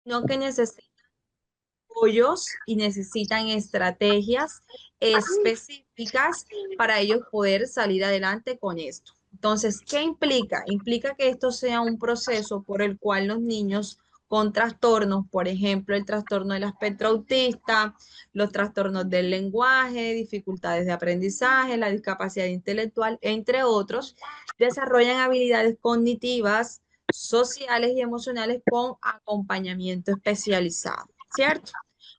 sino que necesitan apoyos y necesitan estrategias específicas para ellos poder salir adelante con esto. Entonces, ¿qué implica? Implica que esto sea un proceso por el cual los niños con trastornos, por ejemplo, el trastorno del espectro autista, los trastornos del lenguaje, dificultades de aprendizaje, la discapacidad intelectual, entre otros, desarrollan habilidades cognitivas, sociales y emocionales con acompañamiento especializado, ¿cierto?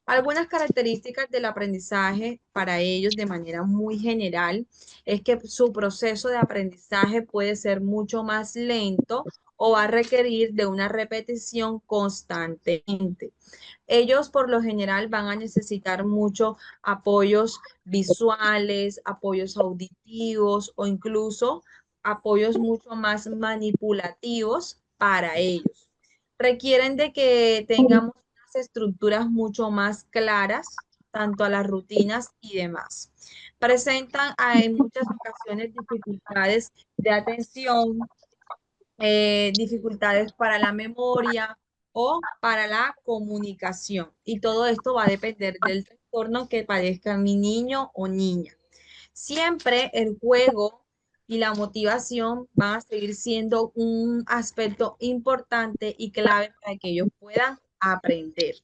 Algunas características del aprendizaje para ellos de manera muy general es que su proceso de aprendizaje puede ser mucho más lento o va a requerir de una repetición constantemente. Ellos por lo general van a necesitar mucho apoyos visuales, apoyos auditivos o incluso apoyos mucho más manipulativos para ellos. Requieren de que tengamos unas estructuras mucho más claras, tanto a las rutinas y demás. Presentan en muchas ocasiones dificultades de atención, dificultades para la memoria o para la comunicación. Y todo esto va a depender del trastorno que padezca mi niño o niña. Siempre el juego y la motivación van a seguir siendo un aspecto importante y clave para que ellos puedan aprender.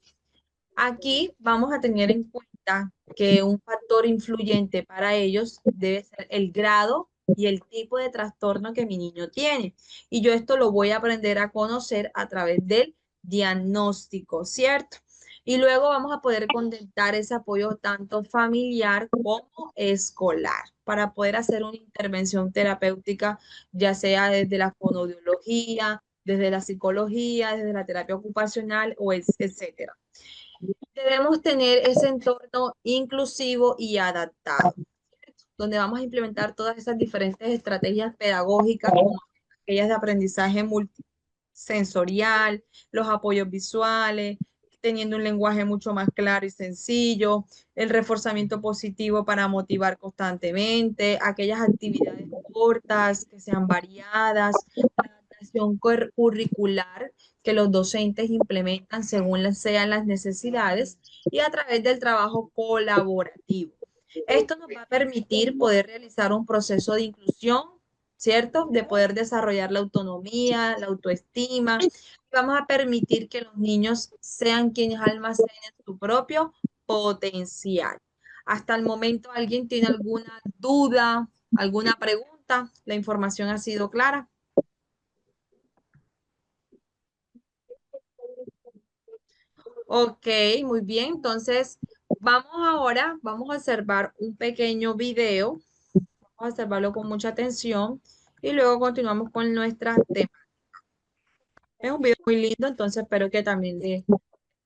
Aquí vamos a tener en cuenta que un factor influyente para ellos debe ser el grado y el tipo de trastorno que mi niño tiene. Y yo esto lo voy a aprender a conocer a través del diagnóstico, ¿cierto? Y luego vamos a poder conectar ese apoyo tanto familiar como escolar para poder hacer una intervención terapéutica, ya sea desde la fonoaudiología, desde la psicología, desde la terapia ocupacional o etcétera. Debemos tener ese entorno inclusivo y adaptado, donde vamos a implementar todas esas diferentes estrategias pedagógicas, como aquellas de aprendizaje multisensorial, los apoyos visuales, teniendo un lenguaje mucho más claro y sencillo, el reforzamiento positivo para motivar constantemente, aquellas actividades cortas, que sean variadas, la adaptación curricular que los docentes implementan según sean las necesidades y a través del trabajo colaborativo. Esto nos va a permitir poder realizar un proceso de inclusión, ¿cierto? De poder desarrollar la autonomía, la autoestima. Vamos a permitir que los niños sean quienes almacenen su propio potencial. Hasta el momento, ¿alguien tiene alguna duda, alguna pregunta? ¿La información ha sido clara? Ok, muy bien. Entonces, vamos a observar un pequeño video. Vamos a observarlo con mucha atención y luego continuamos con nuestra tema. Es un video muy lindo, entonces espero que también les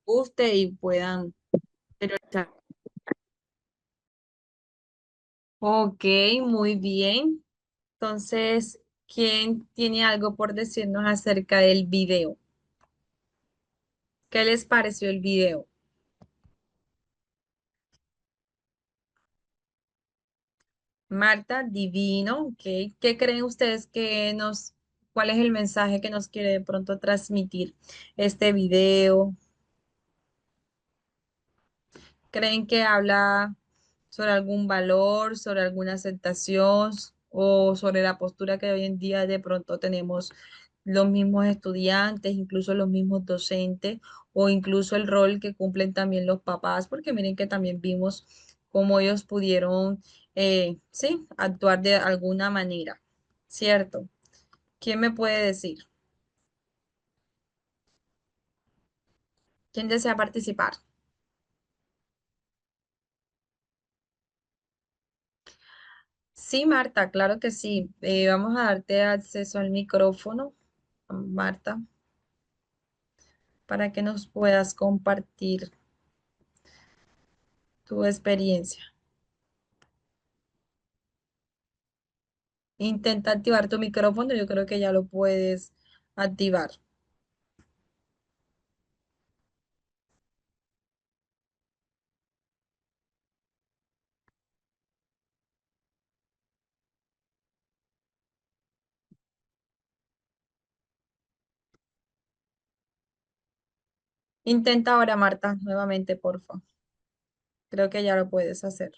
guste y puedan interiorizar. Ok, muy bien. Entonces, ¿quién tiene algo por decirnos acerca del video? ¿Qué les pareció el video? Marta, divino, ok. ¿Qué creen ustedes cuál es el mensaje que nos quiere de pronto transmitir este video? ¿Creen que habla sobre algún valor, sobre alguna aceptación o sobre la postura que hoy en día de pronto tenemos los mismos estudiantes, incluso los mismos docentes o incluso el rol que cumplen también los papás? Porque miren que también vimos cómo ellos pudieron, sí, actuar de alguna manera, ¿cierto? ¿Quién me puede decir? ¿Quién desea participar? Sí, Marta, claro que sí. Vamos a darte acceso al micrófono, Marta, para que nos puedas compartir tu experiencia. Intenta activar tu micrófono, yo creo que ya lo puedes activar. Intenta ahora, Marta, nuevamente, porfa. Creo que ya lo puedes hacer.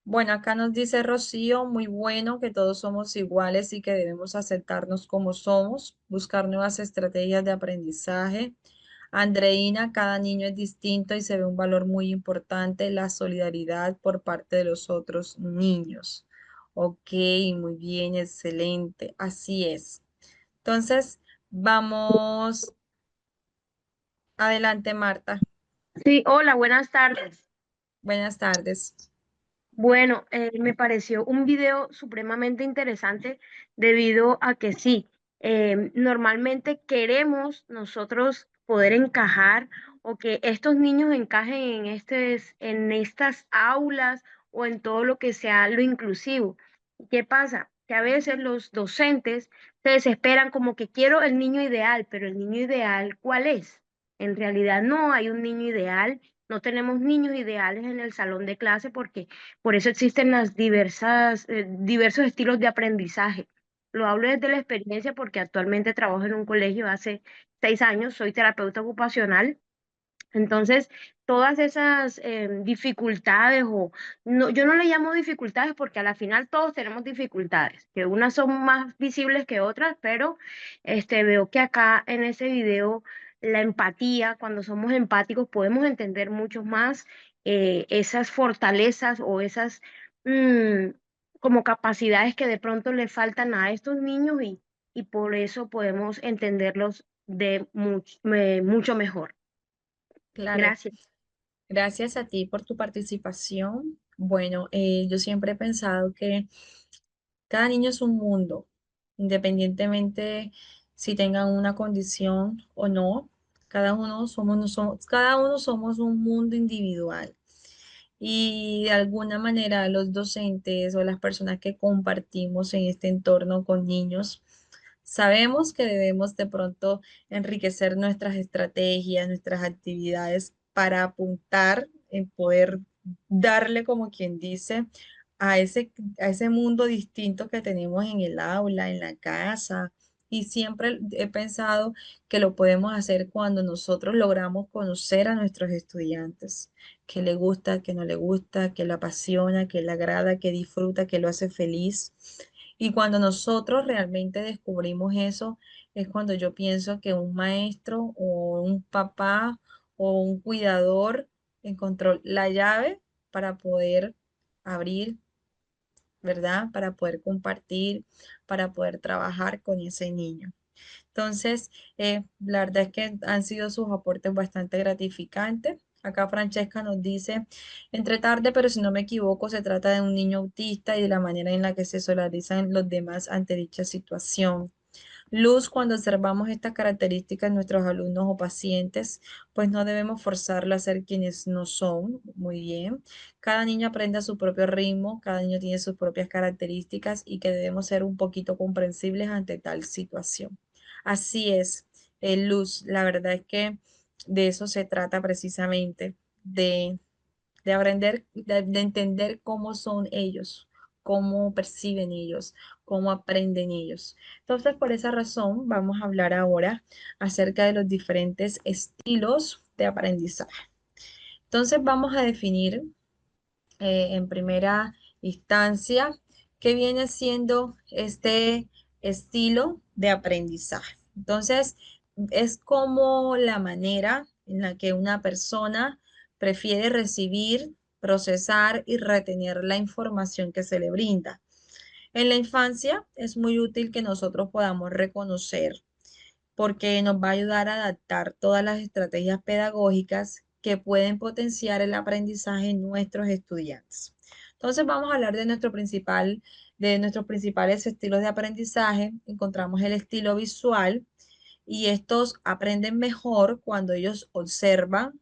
Bueno, acá nos dice Rocío, muy bueno que todos somos iguales y que debemos aceptarnos como somos, buscar nuevas estrategias de aprendizaje. Andreina, cada niño es distinto y se ve un valor muy importante, la solidaridad por parte de los otros niños. Ok, muy bien, excelente, así es. Entonces, vamos adelante, Marta. Sí, hola, buenas tardes. Buenas tardes. Bueno, me pareció un video supremamente interesante debido a que sí, normalmente queremos nosotros poder encajar o que estos niños encajen en estas aulas o en todo lo que sea lo inclusivo. ¿Qué pasa? Que a veces los docentes se desesperan como que quiero el niño ideal, pero el niño ideal, ¿cuál es? En realidad no hay un niño ideal, no tenemos niños ideales en el salón de clase porque por eso existen diversos estilos de aprendizaje. Lo hablo desde la experiencia porque actualmente trabajo en un colegio hace 6 años, soy terapeuta ocupacional. Entonces, todas esas dificultades o no, yo no le llamo dificultades porque a la final todos tenemos dificultades, que unas son más visibles que otras, pero veo que acá en ese video la empatía, cuando somos empáticos podemos entender mucho más esas fortalezas o esas mm, como capacidades que de pronto le faltan a estos niños y por eso podemos entenderlos mucho mejor. Claro. Gracias. Gracias a ti por tu participación. Bueno, yo siempre he pensado que cada niño es un mundo, independientemente si tengan una condición o no. Cada uno somos un mundo individual. Y de alguna manera los docentes o las personas que compartimos en este entorno con niños, sabemos que debemos de pronto enriquecer nuestras estrategias, nuestras actividades para apuntar en poder darle, como quien dice, a ese mundo distinto que tenemos en el aula, en la casa. Y siempre he pensado que lo podemos hacer cuando nosotros logramos conocer a nuestros estudiantes, que le gusta, que no le gusta, que le apasiona, que le agrada, que disfruta, que lo hace feliz. Y cuando nosotros realmente descubrimos eso, es cuando yo pienso que un maestro o un papá o un cuidador encontró la llave para poder abrir, ¿verdad? Para poder compartir, para poder trabajar con ese niño. Entonces, la verdad es que han sido sus aportes bastante gratificantes. Acá Francesca nos dice, entre tarde, pero si no me equivoco, se trata de un niño autista y de la manera en la que se solarizan los demás ante dicha situación. Luz, cuando observamos estas características en nuestros alumnos o pacientes, pues no debemos forzarlo a ser quienes no son. Muy bien. Cada niño aprende a su propio ritmo, cada niño tiene sus propias características y que debemos ser un poquito comprensibles ante tal situación. Así es, Luz, la verdad es que de eso se trata precisamente, de aprender, de entender cómo son ellos, cómo perciben ellos, cómo aprenden ellos. Entonces, por esa razón, vamos a hablar ahora acerca de los diferentes estilos de aprendizaje. Entonces, vamos a definir en primera instancia qué viene siendo este estilo de aprendizaje. Entonces, es como la manera en la que una persona prefiere recibir, procesar y retener la información que se le brinda. En la infancia es muy útil que nosotros podamos reconocer porque nos va a ayudar a adaptar todas las estrategias pedagógicas que pueden potenciar el aprendizaje en nuestros estudiantes. Entonces vamos a hablar de de nuestros principales estilos de aprendizaje. Encontramos el estilo visual, y estos aprenden mejor cuando ellos observan,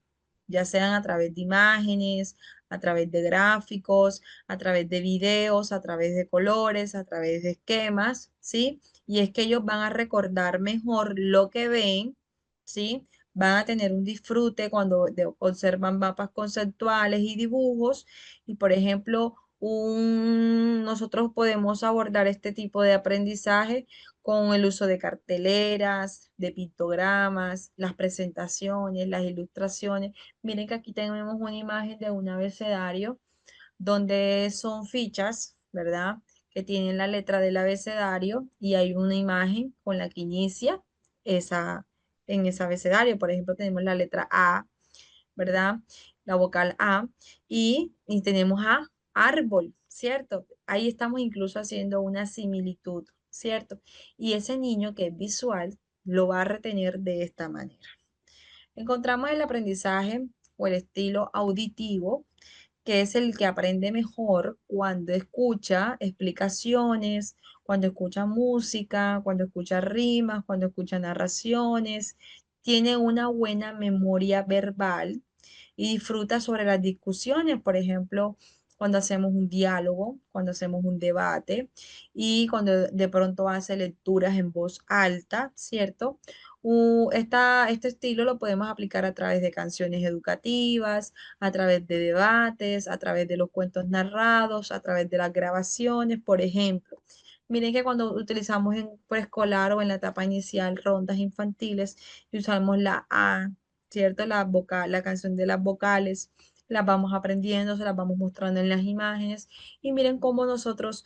ya sean a través de imágenes, a través de gráficos, a través de videos, a través de colores, a través de esquemas, ¿sí? Y es que ellos van a recordar mejor lo que ven, ¿sí? van a tener un disfrute cuando observan mapas conceptuales y dibujos. Y por ejemplo, nosotros podemos abordar este tipo de aprendizaje con el uso de carteleras, de pictogramas, las presentaciones, las ilustraciones. Miren que aquí tenemos una imagen de un abecedario donde son fichas, ¿verdad? Que tienen la letra del abecedario y hay una imagen con la que inicia esa, en ese abecedario. Por ejemplo, tenemos la letra A, ¿verdad? La vocal A y tenemos A, árbol, ¿cierto? Ahí estamos incluso haciendo una similitud, ¿cierto? Y ese niño que es visual lo va a retener de esta manera. Encontramos el aprendizaje o el estilo auditivo, que es el que aprende mejor cuando escucha explicaciones, cuando escucha música, cuando escucha rimas, cuando escucha narraciones, tiene una buena memoria verbal y disfruta sobre las discusiones, por ejemplo, cuando hacemos un diálogo, cuando hacemos un debate y cuando de pronto hace lecturas en voz alta, ¿cierto? Este estilo lo podemos aplicar a través de canciones educativas, a través de debates, a través de los cuentos narrados, a través de las grabaciones, por ejemplo. Miren que cuando utilizamos en preescolar o en la etapa inicial rondas infantiles y usamos la A, ¿cierto? La canción de las vocales, las vamos aprendiendo, se las vamos mostrando en las imágenes y miren cómo nosotros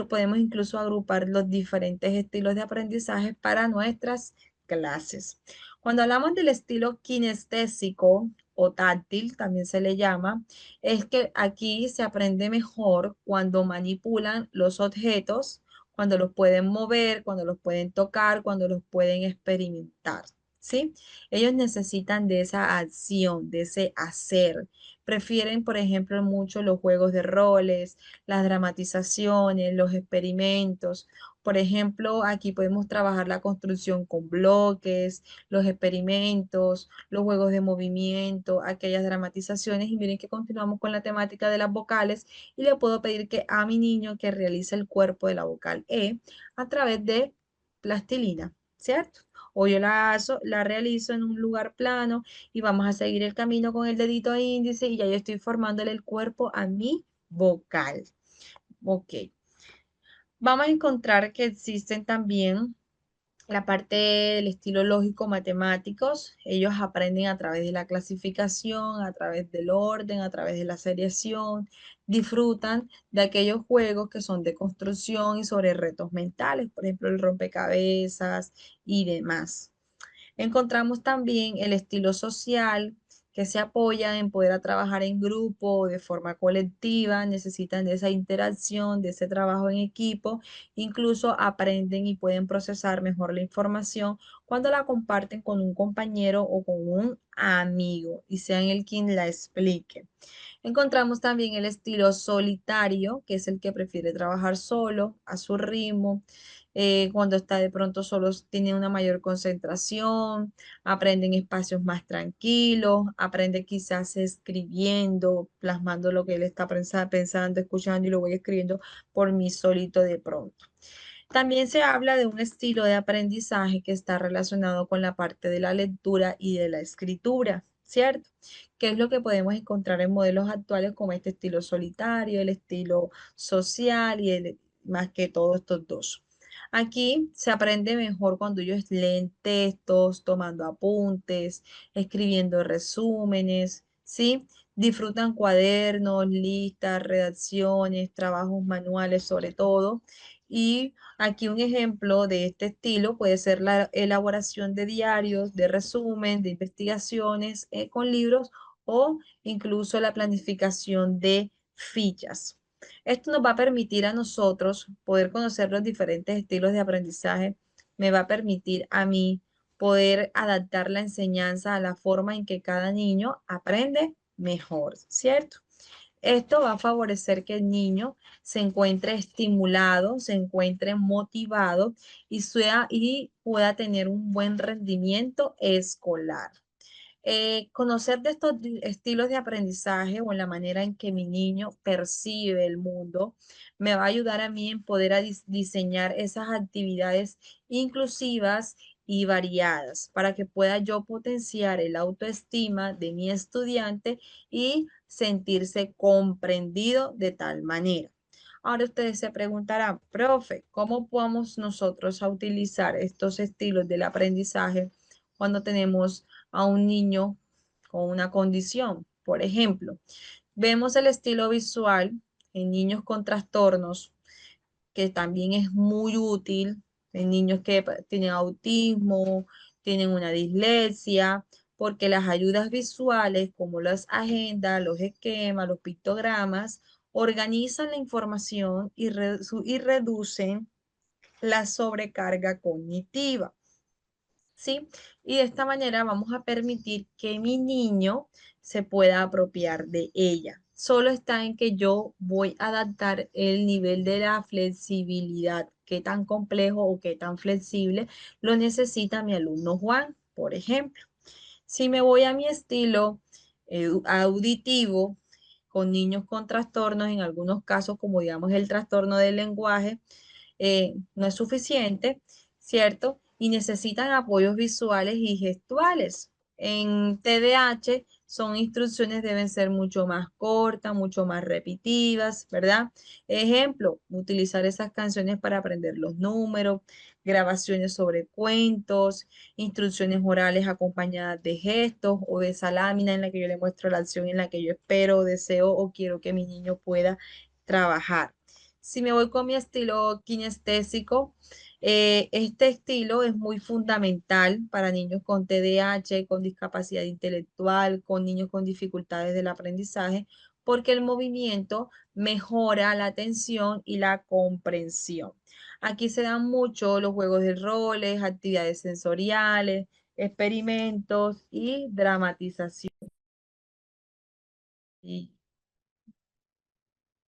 podemos incluso agrupar los diferentes estilos de aprendizaje para nuestras clases. Cuando hablamos del estilo kinestésico o táctil, también se le llama, es que aquí se aprende mejor cuando manipulan los objetos, cuando los pueden mover, cuando los pueden tocar, cuando los pueden experimentar. ¿Sí? Ellos necesitan de esa acción, de ese hacer. Prefieren, por ejemplo, mucho los juegos de roles, las dramatizaciones, los experimentos. Por ejemplo, aquí podemos trabajar la construcción con bloques, los experimentos, los juegos de movimiento, aquellas dramatizaciones. Y miren que continuamos con la temática de las vocales y le puedo pedir que a mi niño que realice el cuerpo de la vocal E a través de plastilina, ¿cierto? O yo la realizo en un lugar plano y vamos a seguir el camino con el dedito índice y ya yo estoy formándole el cuerpo a mi vocal. Ok. Vamos a encontrar que existen también la parte del estilo lógico matemáticos. Ellos aprenden a través de la clasificación, a través del orden, a través de la seriación. Disfrutan de aquellos juegos que son de construcción y sobre retos mentales, por ejemplo, el rompecabezas y demás. Encontramos también el estilo social, que se apoya en poder a trabajar en grupo, de forma colectiva, necesitan de esa interacción, de ese trabajo en equipo, incluso aprenden y pueden procesar mejor la información cuando la comparten con un compañero o con un amigo y sean el quien la explique. Encontramos también el estilo solitario, que es el que prefiere trabajar solo, a su ritmo. Cuando está de pronto solo tiene una mayor concentración, aprende en espacios más tranquilos, aprende quizás escribiendo, plasmando lo que él está pensando, escuchando y lo voy escribiendo por mí solito de pronto. También se habla de un estilo de aprendizaje que está relacionado con la parte de la lectura y de la escritura, ¿cierto? Que es lo que podemos encontrar en modelos actuales como este estilo solitario, el estilo social y más que todos estos dos. Aquí se aprende mejor cuando ellos leen textos, tomando apuntes, escribiendo resúmenes, ¿sí? Disfrutan cuadernos, listas, redacciones, trabajos manuales sobre todo. Y aquí un ejemplo de este estilo puede ser la elaboración de diarios, de resumen, de investigaciones con libros o incluso la planificación de fichas. Esto nos va a permitir a nosotros poder conocer los diferentes estilos de aprendizaje, me va a permitir a mí poder adaptar la enseñanza a la forma en que cada niño aprende mejor, ¿cierto? Esto va a favorecer que el niño se encuentre estimulado, se encuentre motivado y pueda tener un buen rendimiento escolar. Conocer de estos estilos de aprendizaje o en la manera en que mi niño percibe el mundo me va a ayudar a mí en poder diseñar esas actividades inclusivas y variadas para que pueda yo potenciar el autoestima de mi estudiante y sentirse comprendido de tal manera. Ahora ustedes se preguntarán, profe, ¿cómo podemos nosotros a utilizar estos estilos del aprendizaje cuando tenemos a un niño con una condición? Por ejemplo, vemos el estilo visual en niños con trastornos, que también es muy útil en niños que tienen autismo, tienen una dislexia, porque las ayudas visuales, como las agendas, los esquemas, los pictogramas, organizan la información y reducen la sobrecarga cognitiva. ¿Sí? Y de esta manera vamos a permitir que mi niño se pueda apropiar de ella. Solo está en que yo voy a adaptar el nivel de la flexibilidad, qué tan complejo o qué tan flexible lo necesita mi alumno Juan, por ejemplo. Si me voy a mi estilo auditivo, con niños con trastornos, en algunos casos, como digamos el trastorno del lenguaje, no es suficiente, ¿cierto? Y necesitan apoyos visuales y gestuales. En TDAH son instrucciones deben ser mucho más cortas, mucho más repetitivas, ¿verdad? Ejemplo, utilizar esas canciones para aprender los números, grabaciones sobre cuentos, instrucciones orales acompañadas de gestos o de esa lámina en la que yo le muestro la acción en la que yo espero, deseo o quiero que mi niño pueda trabajar. Si me voy con mi estilo kinestésico, este estilo es muy fundamental para niños con TDAH, con discapacidad intelectual, con niños con dificultades del aprendizaje, porque el movimiento mejora la atención y la comprensión. Aquí se dan mucho los juegos de roles, actividades sensoriales, experimentos y dramatización. Y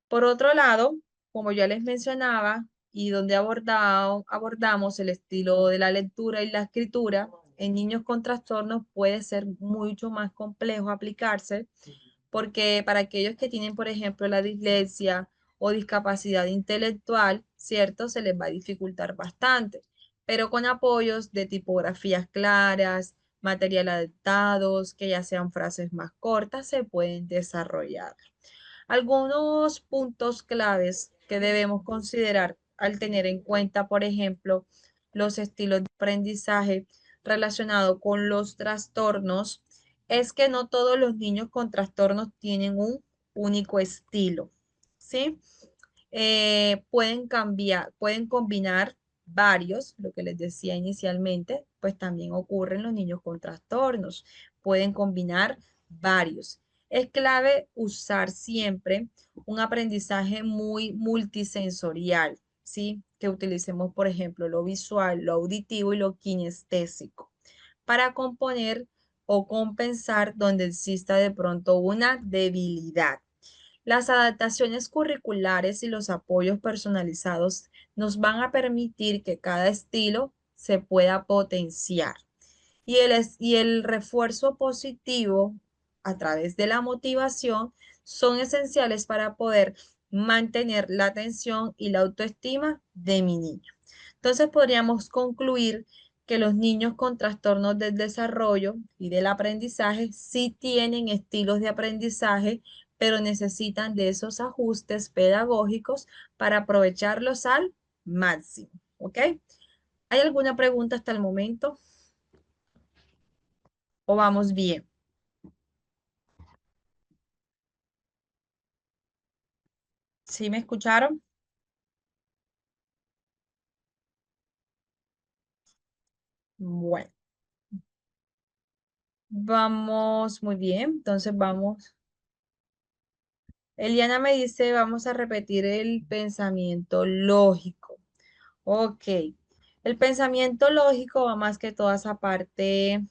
por otro lado, como ya les mencionaba, y donde abordamos el estilo de la lectura y la escritura, en niños con trastornos puede ser mucho más complejo aplicarse, porque para aquellos que tienen, por ejemplo, la dislexia o discapacidad intelectual, ¿cierto? Se les va a dificultar bastante, pero con apoyos de tipografías claras, material adaptados, que ya sean frases más cortas, se pueden desarrollar. Algunos puntos claves que debemos considerar al tener en cuenta, por ejemplo, los estilos de aprendizaje relacionados con los trastornos, es que no todos los niños con trastornos tienen un único estilo, ¿sí? Pueden cambiar, pueden combinar varios, lo que les decía inicialmente, pues también ocurre en los niños con trastornos. Pueden combinar varios. Es clave usar siempre un aprendizaje muy multisensorial, ¿sí? Que utilicemos, por ejemplo, lo visual, lo auditivo y lo kinestésico para componer o compensar donde exista de pronto una debilidad. Las adaptaciones curriculares y los apoyos personalizados nos van a permitir que cada estilo se pueda potenciar. Y el refuerzo positivo a través de la motivación son esenciales para poder mantener la atención y la autoestima de mi niño. Entonces podríamos concluir que los niños con trastornos del desarrollo y del aprendizaje sí tienen estilos de aprendizaje, pero necesitan de esos ajustes pedagógicos para aprovecharlos al máximo. ¿Ok? ¿Hay alguna pregunta hasta el momento? ¿O vamos bien? ¿Sí me escucharon? Bueno, vamos muy bien. Entonces vamos. Eliana me dice, vamos a repetir el pensamiento lógico. Ok. El pensamiento lógico va más que toda esa parte,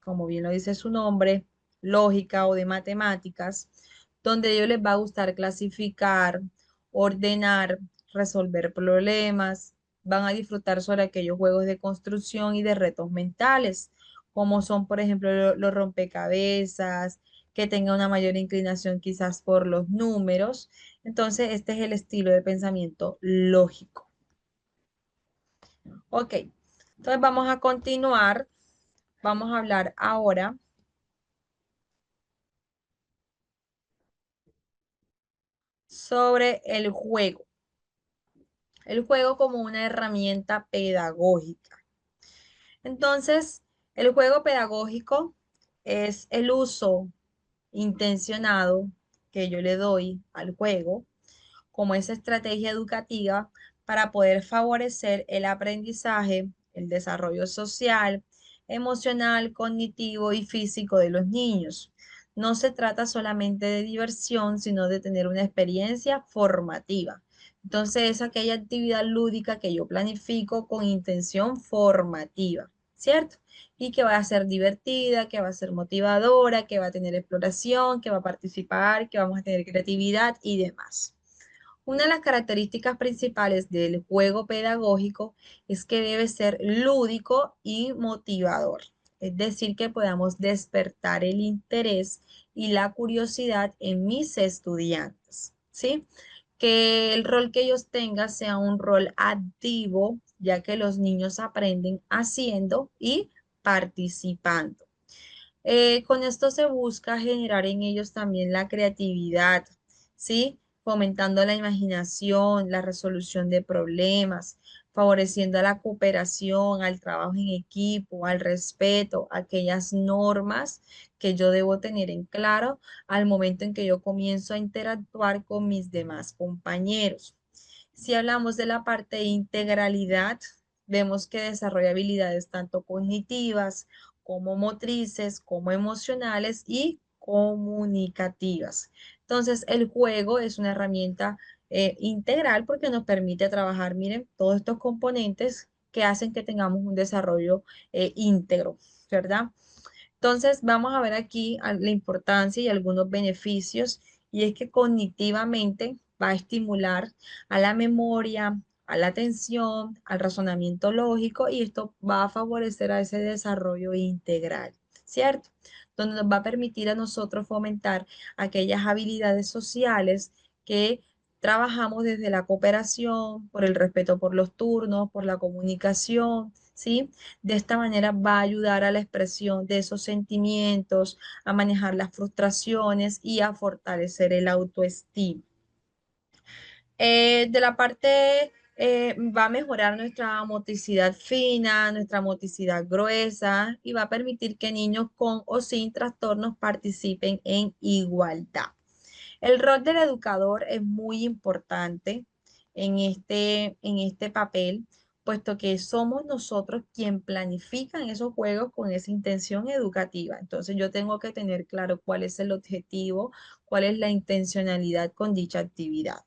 como bien lo dice su nombre, lógica o de matemáticas, donde a ellos les va a gustar clasificar, ordenar, resolver problemas, van a disfrutar sobre aquellos juegos de construcción y de retos mentales, como son, por ejemplo, los rompecabezas, que tenga una mayor inclinación quizás por los números. Entonces, este es el estilo de pensamiento lógico. Ok, Entonces vamos a continuar. Vamos a hablar ahora sobre el juego. El juego como una herramienta pedagógica. Entonces, el juego pedagógico es el uso intencionado que yo le doy al juego como esa estrategia educativa para poder favorecer el aprendizaje, el desarrollo social, emocional, cognitivo y físico de los niños. No se trata solamente de diversión, sino de tener una experiencia formativa. Entonces, es aquella actividad lúdica que yo planifico con intención formativa, ¿cierto? Y que va a ser divertida, que va a ser motivadora, que va a tener exploración, que va a participar, que vamos a tener creatividad y demás. Una de las características principales del juego pedagógico es que debe ser lúdico y motivador, es decir, que podamos despertar el interés y la curiosidad en mis estudiantes, ¿sí? Que el rol que ellos tengan sea un rol activo, ya que los niños aprenden haciendo y participando. Con esto se busca generar en ellos también la creatividad, ¿sí? Fomentando la imaginación, la resolución de problemas, favoreciendo a la cooperación, al trabajo en equipo, al respeto, aquellas normas que yo debo tener en claro al momento en que yo comienzo a interactuar con mis demás compañeros. Si hablamos de la parte de integralidad, vemos que desarrolla habilidades tanto cognitivas como motrices, como emocionales y comunicativas. Entonces, el juego es una herramienta integral porque nos permite trabajar, miren, todos estos componentes que hacen que tengamos un desarrollo íntegro, ¿verdad? Entonces, vamos a ver aquí la importancia y algunos beneficios, y es que cognitivamente va a estimular a la memoria, a la atención, al razonamiento lógico, y esto va a favorecer a ese desarrollo integral, ¿cierto? Donde nos va a permitir a nosotros fomentar aquellas habilidades sociales que trabajamos desde la cooperación, por el respeto por los turnos, por la comunicación, ¿sí? De esta manera va a ayudar a la expresión de esos sentimientos, a manejar las frustraciones y a fortalecer el autoestima. De la parte, va a mejorar nuestra motricidad fina, nuestra motricidad gruesa y va a permitir que niños con o sin trastornos participen en igualdad. El rol del educador es muy importante en este papel, puesto que somos nosotros quien planifican esos juegos con esa intención educativa. Entonces yo tengo que tener claro cuál es el objetivo, cuál es la intencionalidad con dicha actividad.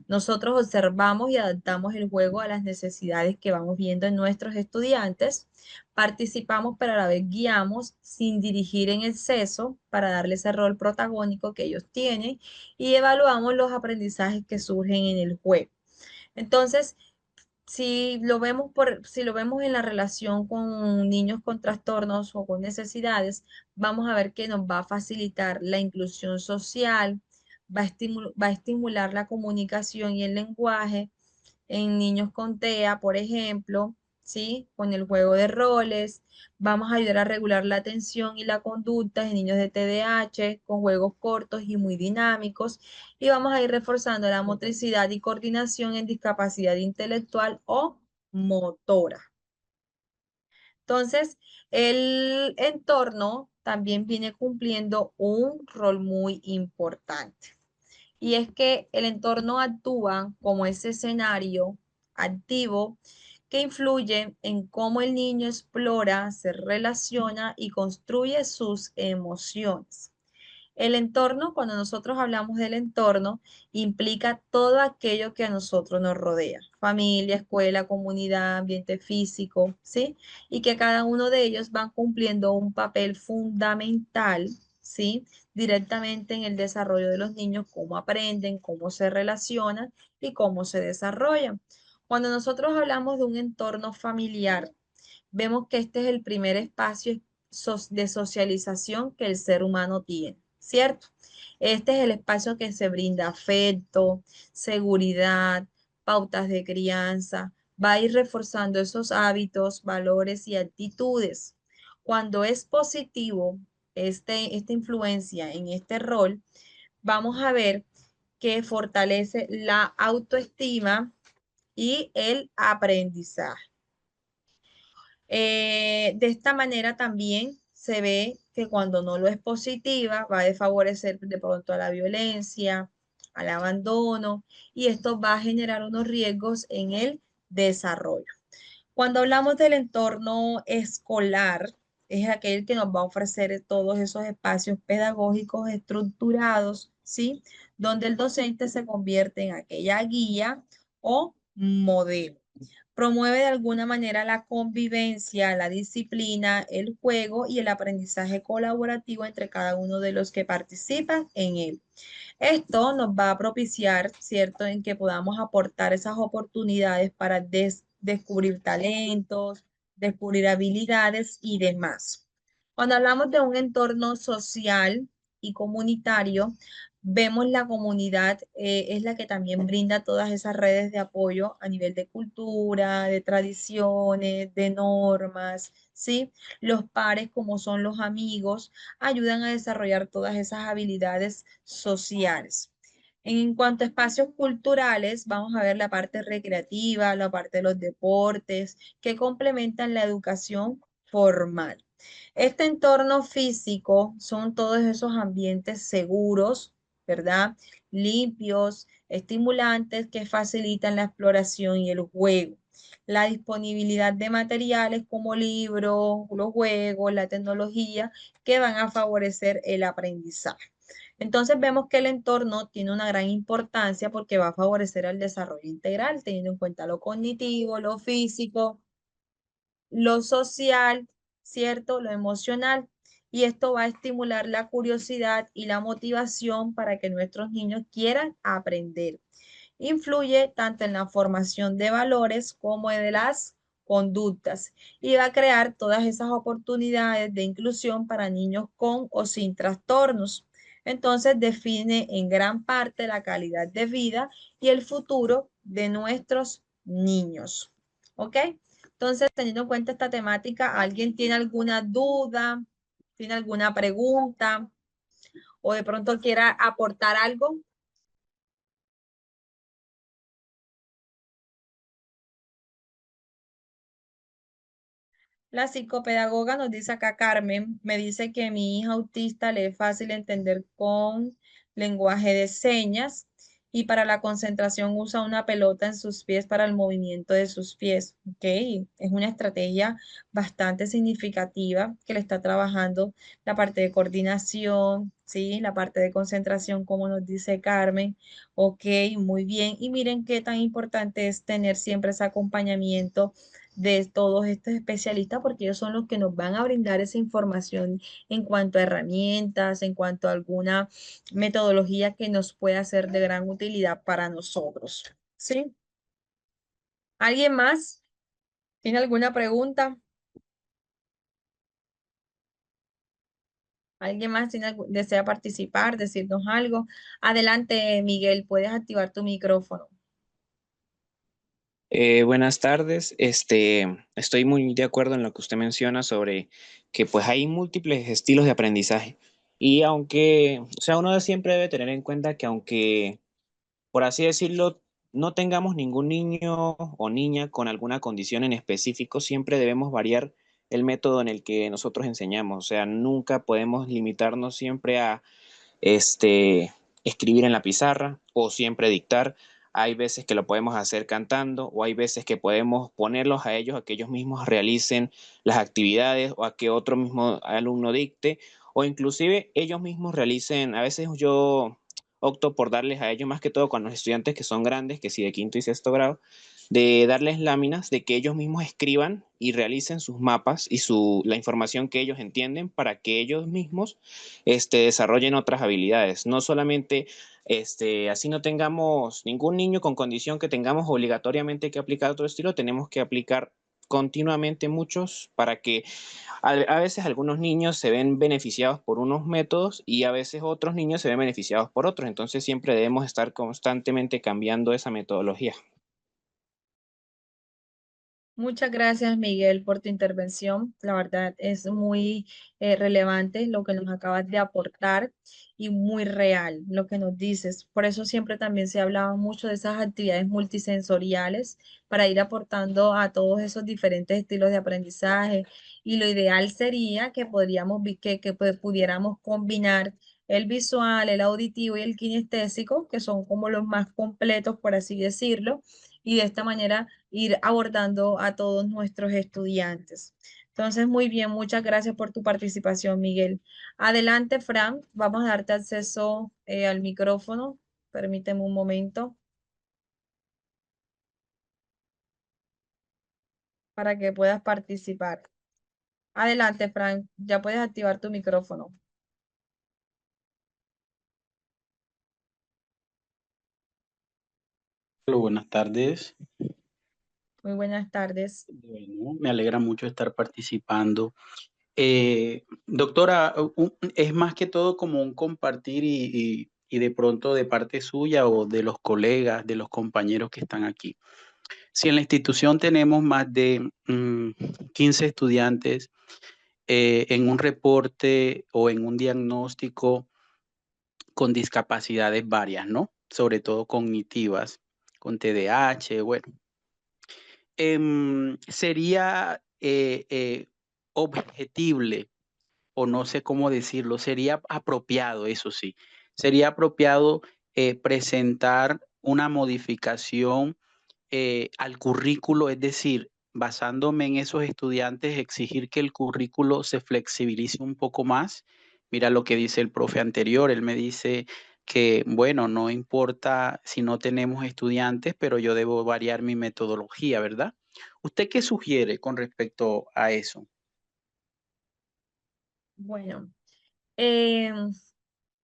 Nosotros observamos y adaptamos el juego a las necesidades que vamos viendo en nuestros estudiantes. Participamos, pero a la vez guiamos sin dirigir en exceso para darle ese rol protagónico que ellos tienen y evaluamos los aprendizajes que surgen en el juego. Entonces, si lo vemos en la relación con niños con trastornos o con necesidades, vamos a ver que nos va a facilitar la inclusión social, va a estimular la comunicación y el lenguaje, en niños con TEA, por ejemplo, ¿sí? Con el juego de roles. Vamos a ayudar a regular la atención y la conducta en niños de TDAH con juegos cortos y muy dinámicos. Y vamos a ir reforzando la motricidad y coordinación en discapacidad intelectual o motora. Entonces, el entorno también viene cumpliendo un rol muy importante. Y es que el entorno actúa como ese escenario activo que influye en cómo el niño explora, se relaciona y construye sus emociones. El entorno, cuando nosotros hablamos del entorno, implica todo aquello que a nosotros nos rodea, familia, escuela, comunidad, ambiente físico, ¿sí? Y que cada uno de ellos van cumpliendo un papel fundamental, ¿sí? Directamente en el desarrollo de los niños, cómo aprenden, cómo se relacionan y cómo se desarrollan. Cuando nosotros hablamos de un entorno familiar, vemos que este es el primer espacio de socialización que el ser humano tiene, ¿cierto? Este es el espacio que se brinda afecto, seguridad, pautas de crianza, va a ir reforzando esos hábitos, valores y actitudes. Cuando es positivo esta influencia en este rol, vamos a ver que fortalece la autoestima y el aprendizaje. De esta manera también se ve que cuando no lo es positiva, va a desfavorecer de pronto a la violencia, al abandono, y esto va a generar unos riesgos en el desarrollo. Cuando hablamos del entorno escolar, es aquel que nos va a ofrecer todos esos espacios pedagógicos estructurados, ¿sí? Donde el docente se convierte en aquella guía o modelo. Promueve de alguna manera la convivencia, la disciplina, el juego y el aprendizaje colaborativo entre cada uno de los que participan en él. Esto nos va a propiciar, ¿cierto?, en que podamos aportar esas oportunidades para descubrir talentos, descubrir habilidades y demás. Cuando hablamos de un entorno social y comunitario, vemos la comunidad es la que también brinda todas esas redes de apoyo a nivel de cultura, de tradiciones, de normas, ¿sí? Los pares, como son los amigos, ayudan a desarrollar todas esas habilidades sociales. En cuanto a espacios culturales, vamos a ver la parte recreativa, la parte de los deportes, que complementan la educación formal. Este entorno físico son todos esos ambientes seguros, ¿verdad? Limpios, estimulantes que facilitan la exploración y el juego. La disponibilidad de materiales como libros, los juegos, la tecnología, que van a favorecer el aprendizaje. Entonces vemos que el entorno tiene una gran importancia porque va a favorecer el desarrollo integral, teniendo en cuenta lo cognitivo, lo físico, lo social, ¿cierto? Lo emocional. Y esto va a estimular la curiosidad y la motivación para que nuestros niños quieran aprender. Influye tanto en la formación de valores como de las conductas y va a crear todas esas oportunidades de inclusión para niños con o sin trastornos. Entonces define en gran parte la calidad de vida y el futuro de nuestros niños. ¿Ok? Entonces, teniendo en cuenta esta temática, ¿alguien tiene alguna duda? ¿Tiene alguna pregunta? ¿O de pronto quiera aportar algo? La psicopedagoga nos dice acá, Carmen, me dice que mi hija autista le es fácil entender con lenguaje de señas y para la concentración usa una pelota en sus pies para el movimiento de sus pies. Ok, es una estrategia bastante significativa que le está trabajando la parte de coordinación, ¿sí? La parte de concentración, como nos dice Carmen. Ok, muy bien. Y miren qué tan importante es tener siempre ese acompañamiento de todos estos especialistas porque ellos son los que nos van a brindar esa información en cuanto a herramientas, en cuanto a alguna metodología que nos pueda ser de gran utilidad para nosotros. ¿Sí? ¿Alguien más? ¿Tiene alguna pregunta? ¿Alguien más desea participar, decirnos algo? Adelante, Miguel, puedes activar tu micrófono. Buenas tardes. Estoy muy de acuerdo en lo que usted menciona sobre que pues hay múltiples estilos de aprendizaje. Y aunque, o sea, uno siempre debe tener en cuenta que aunque, por así decirlo, no tengamos ningún niño o niña con alguna condición en específico, siempre debemos variar el método en el que nosotros enseñamos. O sea, nunca podemos limitarnos siempre a escribir en la pizarra o siempre dictar. Hay veces que lo podemos hacer cantando o hay veces que podemos ponerlos a ellos a que ellos mismos realicen las actividades o a que otro mismo alumno dicte o inclusive ellos mismos realicen. A veces yo opto por darles a ellos, más que todo con los estudiantes que son grandes, que sí de quinto y sexto grado, de darles láminas, de que ellos mismos escriban y realicen sus mapas y la información que ellos entienden para que ellos mismos desarrollen otras habilidades. No solamente así no tengamos ningún niño con condición que tengamos obligatoriamente que aplicar otro estilo, tenemos que aplicar continuamente muchos para que a veces algunos niños se ven beneficiados por unos métodos y a veces otros niños se ven beneficiados por otros. Entonces siempre debemos estar constantemente cambiando esa metodología. Muchas gracias, Miguel, por tu intervención. La verdad es muy relevante lo que nos acabas de aportar y muy real lo que nos dices. Por eso siempre también se hablaba mucho de esas actividades multisensoriales para ir aportando a todos esos diferentes estilos de aprendizaje. Y lo ideal sería que podríamos, pues, pudiéramos combinar el visual, el auditivo y el kinestésico, que son como los más completos, por así decirlo, y de esta manera ir abordando a todos nuestros estudiantes. Entonces, muy bien, muchas gracias por tu participación, Miguel. Adelante, Fran, vamos a darte acceso al micrófono. Permíteme un momento para que puedas participar. Adelante, Fran, ya puedes activar tu micrófono. Hola, buenas tardes. Muy buenas tardes. Bueno, me alegra mucho estar participando. Doctora, es más que todo como un compartir y de pronto de parte suya o de los colegas, de los compañeros que están aquí. Si en la institución tenemos más de 15 estudiantes en un reporte o en un diagnóstico con discapacidades varias, ¿no? Sobre todo cognitivas, con TDAH, bueno. Sería objetible, o no sé cómo decirlo, sería apropiado, eso sí, sería apropiado presentar una modificación al currículo, es decir, basándome en esos estudiantes, exigir que el currículo se flexibilice un poco más. Mira lo que dice el profe anterior, él me dice que, bueno, no importa si no tenemos estudiantes, pero yo debo variar mi metodología, ¿verdad? ¿Usted qué sugiere con respecto a eso? Bueno, eh,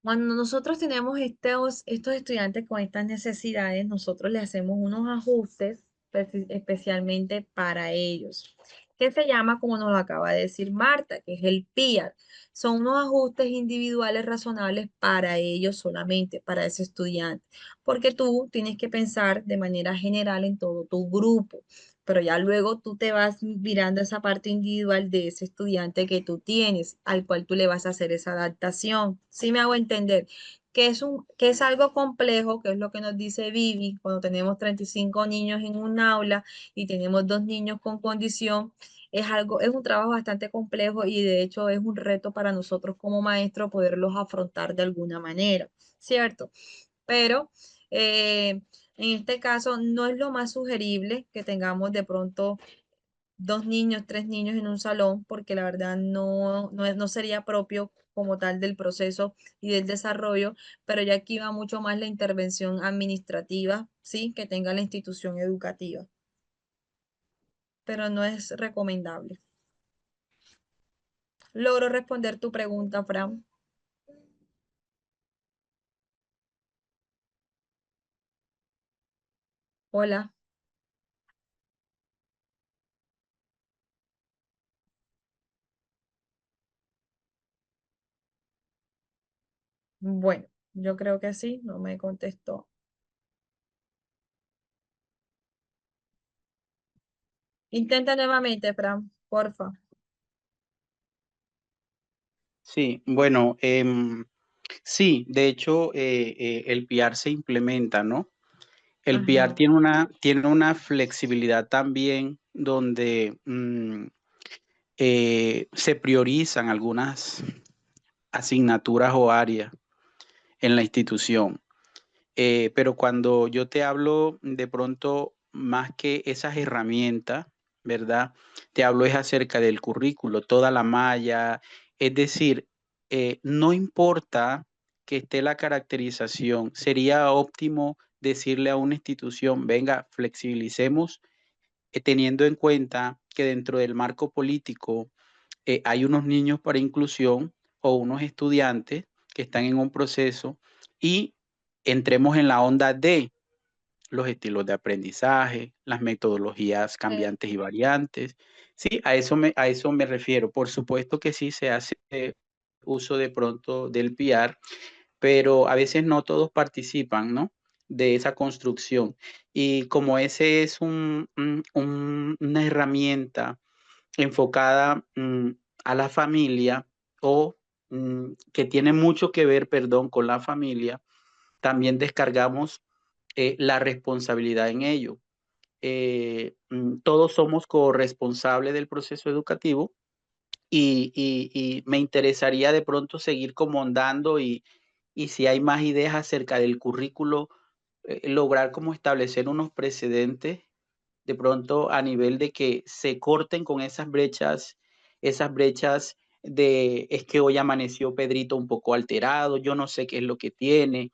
cuando nosotros tenemos estos estudiantes con estas necesidades, nosotros le hacemos unos ajustes especialmente para ellos, que se llama, como nos lo acaba de decir Marta, que es el PIAR. Son unos ajustes individuales razonables para ellos solamente, para ese estudiante, porque tú tienes que pensar de manera general en todo tu grupo, pero ya luego tú te vas mirando esa parte individual de ese estudiante que tú tienes, al cual tú le vas a hacer esa adaptación. ¿Sí me hago entender? Que es algo complejo, que es lo que nos dice Vivi, cuando tenemos 35 niños en un aula y tenemos 2 niños con condición, es un trabajo bastante complejo y de hecho es un reto para nosotros como maestros poderlos afrontar de alguna manera, ¿cierto? Pero en este caso no es lo más sugerible que tengamos de pronto 2 niños, 3 niños en un salón, porque la verdad no sería propio como tal del proceso y del desarrollo, pero ya aquí va mucho más la intervención administrativa, ¿sí? Que tenga la institución educativa, pero no es recomendable. ¿Logro responder tu pregunta, Fran? Hola. Bueno, yo creo que sí, no me contestó. Intenta nuevamente, Fran, porfa. Sí, bueno, sí, de hecho el PR se implementa, ¿no? El PR Ajá. tiene una flexibilidad también donde se priorizan algunas asignaturas o áreas en la institución. Pero cuando yo te hablo de pronto más que esas herramientas, ¿verdad? Te hablo es acerca del currículo, toda la malla, es decir, no importa que esté la caracterización, sería óptimo decirle a una institución, venga, flexibilicemos, teniendo en cuenta que dentro del marco político hay unos niños para inclusión o unos estudiantes que están en un proceso y entremos en la onda de los estilos de aprendizaje, las metodologías cambiantes y variantes. Sí, a eso me refiero. Por supuesto que sí se hace uso de pronto del PR, pero a veces no todos participan, ¿no? de esa construcción. Y como ese es una herramienta enfocada a la familia o que tiene mucho que ver, perdón, con la familia, también descargamos la responsabilidad en ello. Todos somos corresponsables del proceso educativo y me interesaría de pronto seguir como andando y si hay más ideas acerca del currículo, lograr como establecer unos precedentes de pronto a nivel de que se corten con esas brechas de es que hoy amaneció Pedrito un poco alterado, yo no sé qué es lo que tiene,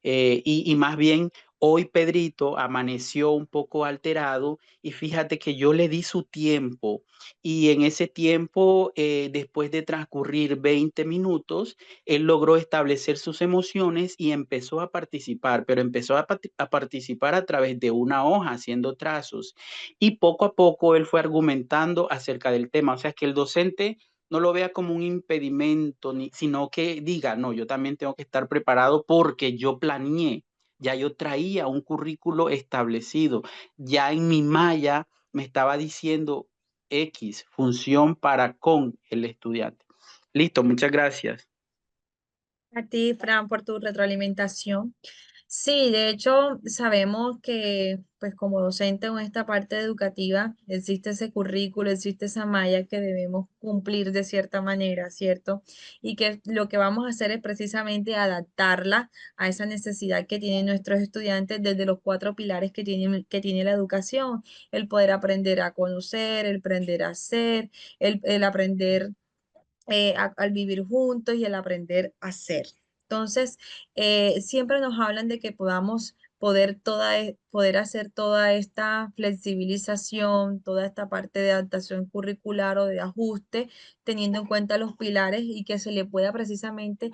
y más bien hoy Pedrito amaneció un poco alterado y fíjate que yo le di su tiempo y en ese tiempo, después de transcurrir 20 minutos, él logró establecer sus emociones y empezó a participar, pero empezó a participar a través de una hoja, haciendo trazos y poco a poco él fue argumentando acerca del tema, o sea, que el docente no lo vea como un impedimento, sino que diga, no, yo también tengo que estar preparado porque yo planeé, ya yo traía un currículo establecido, ya en mi malla me estaba diciendo X, función para con el estudiante. Listo, muchas gracias. A ti, Fran, por tu retroalimentación. Sí, de hecho, sabemos que, pues, como docente en esta parte educativa, existe ese currículo, existe esa malla que debemos cumplir de cierta manera, ¿cierto? Y que lo que vamos a hacer es precisamente adaptarla a esa necesidad que tienen nuestros estudiantes desde los cuatro pilares que tiene la educación: el poder aprender a conocer, el aprender a hacer, el aprender al vivir juntos y el aprender a ser. Entonces, siempre nos hablan de que podamos poder hacer toda esta flexibilización, toda esta parte de adaptación curricular o de ajuste, teniendo en cuenta los pilares y que se le pueda precisamente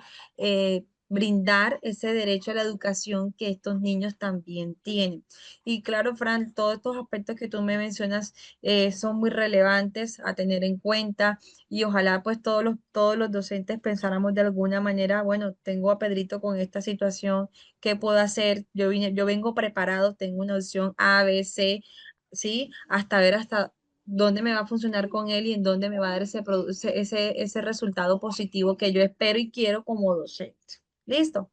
brindar ese derecho a la educación que estos niños también tienen. Y claro, Fran, todos estos aspectos que tú me mencionas son muy relevantes a tener en cuenta y ojalá pues todos los docentes pensáramos de alguna manera, bueno, tengo a Pedrito con esta situación, ¿qué puedo hacer? Yo vengo preparado, tengo una opción A, B, C, ¿sí? Hasta ver hasta dónde me va a funcionar con él y en dónde me va a dar ese resultado positivo que yo espero y quiero como docente. ¿Listo?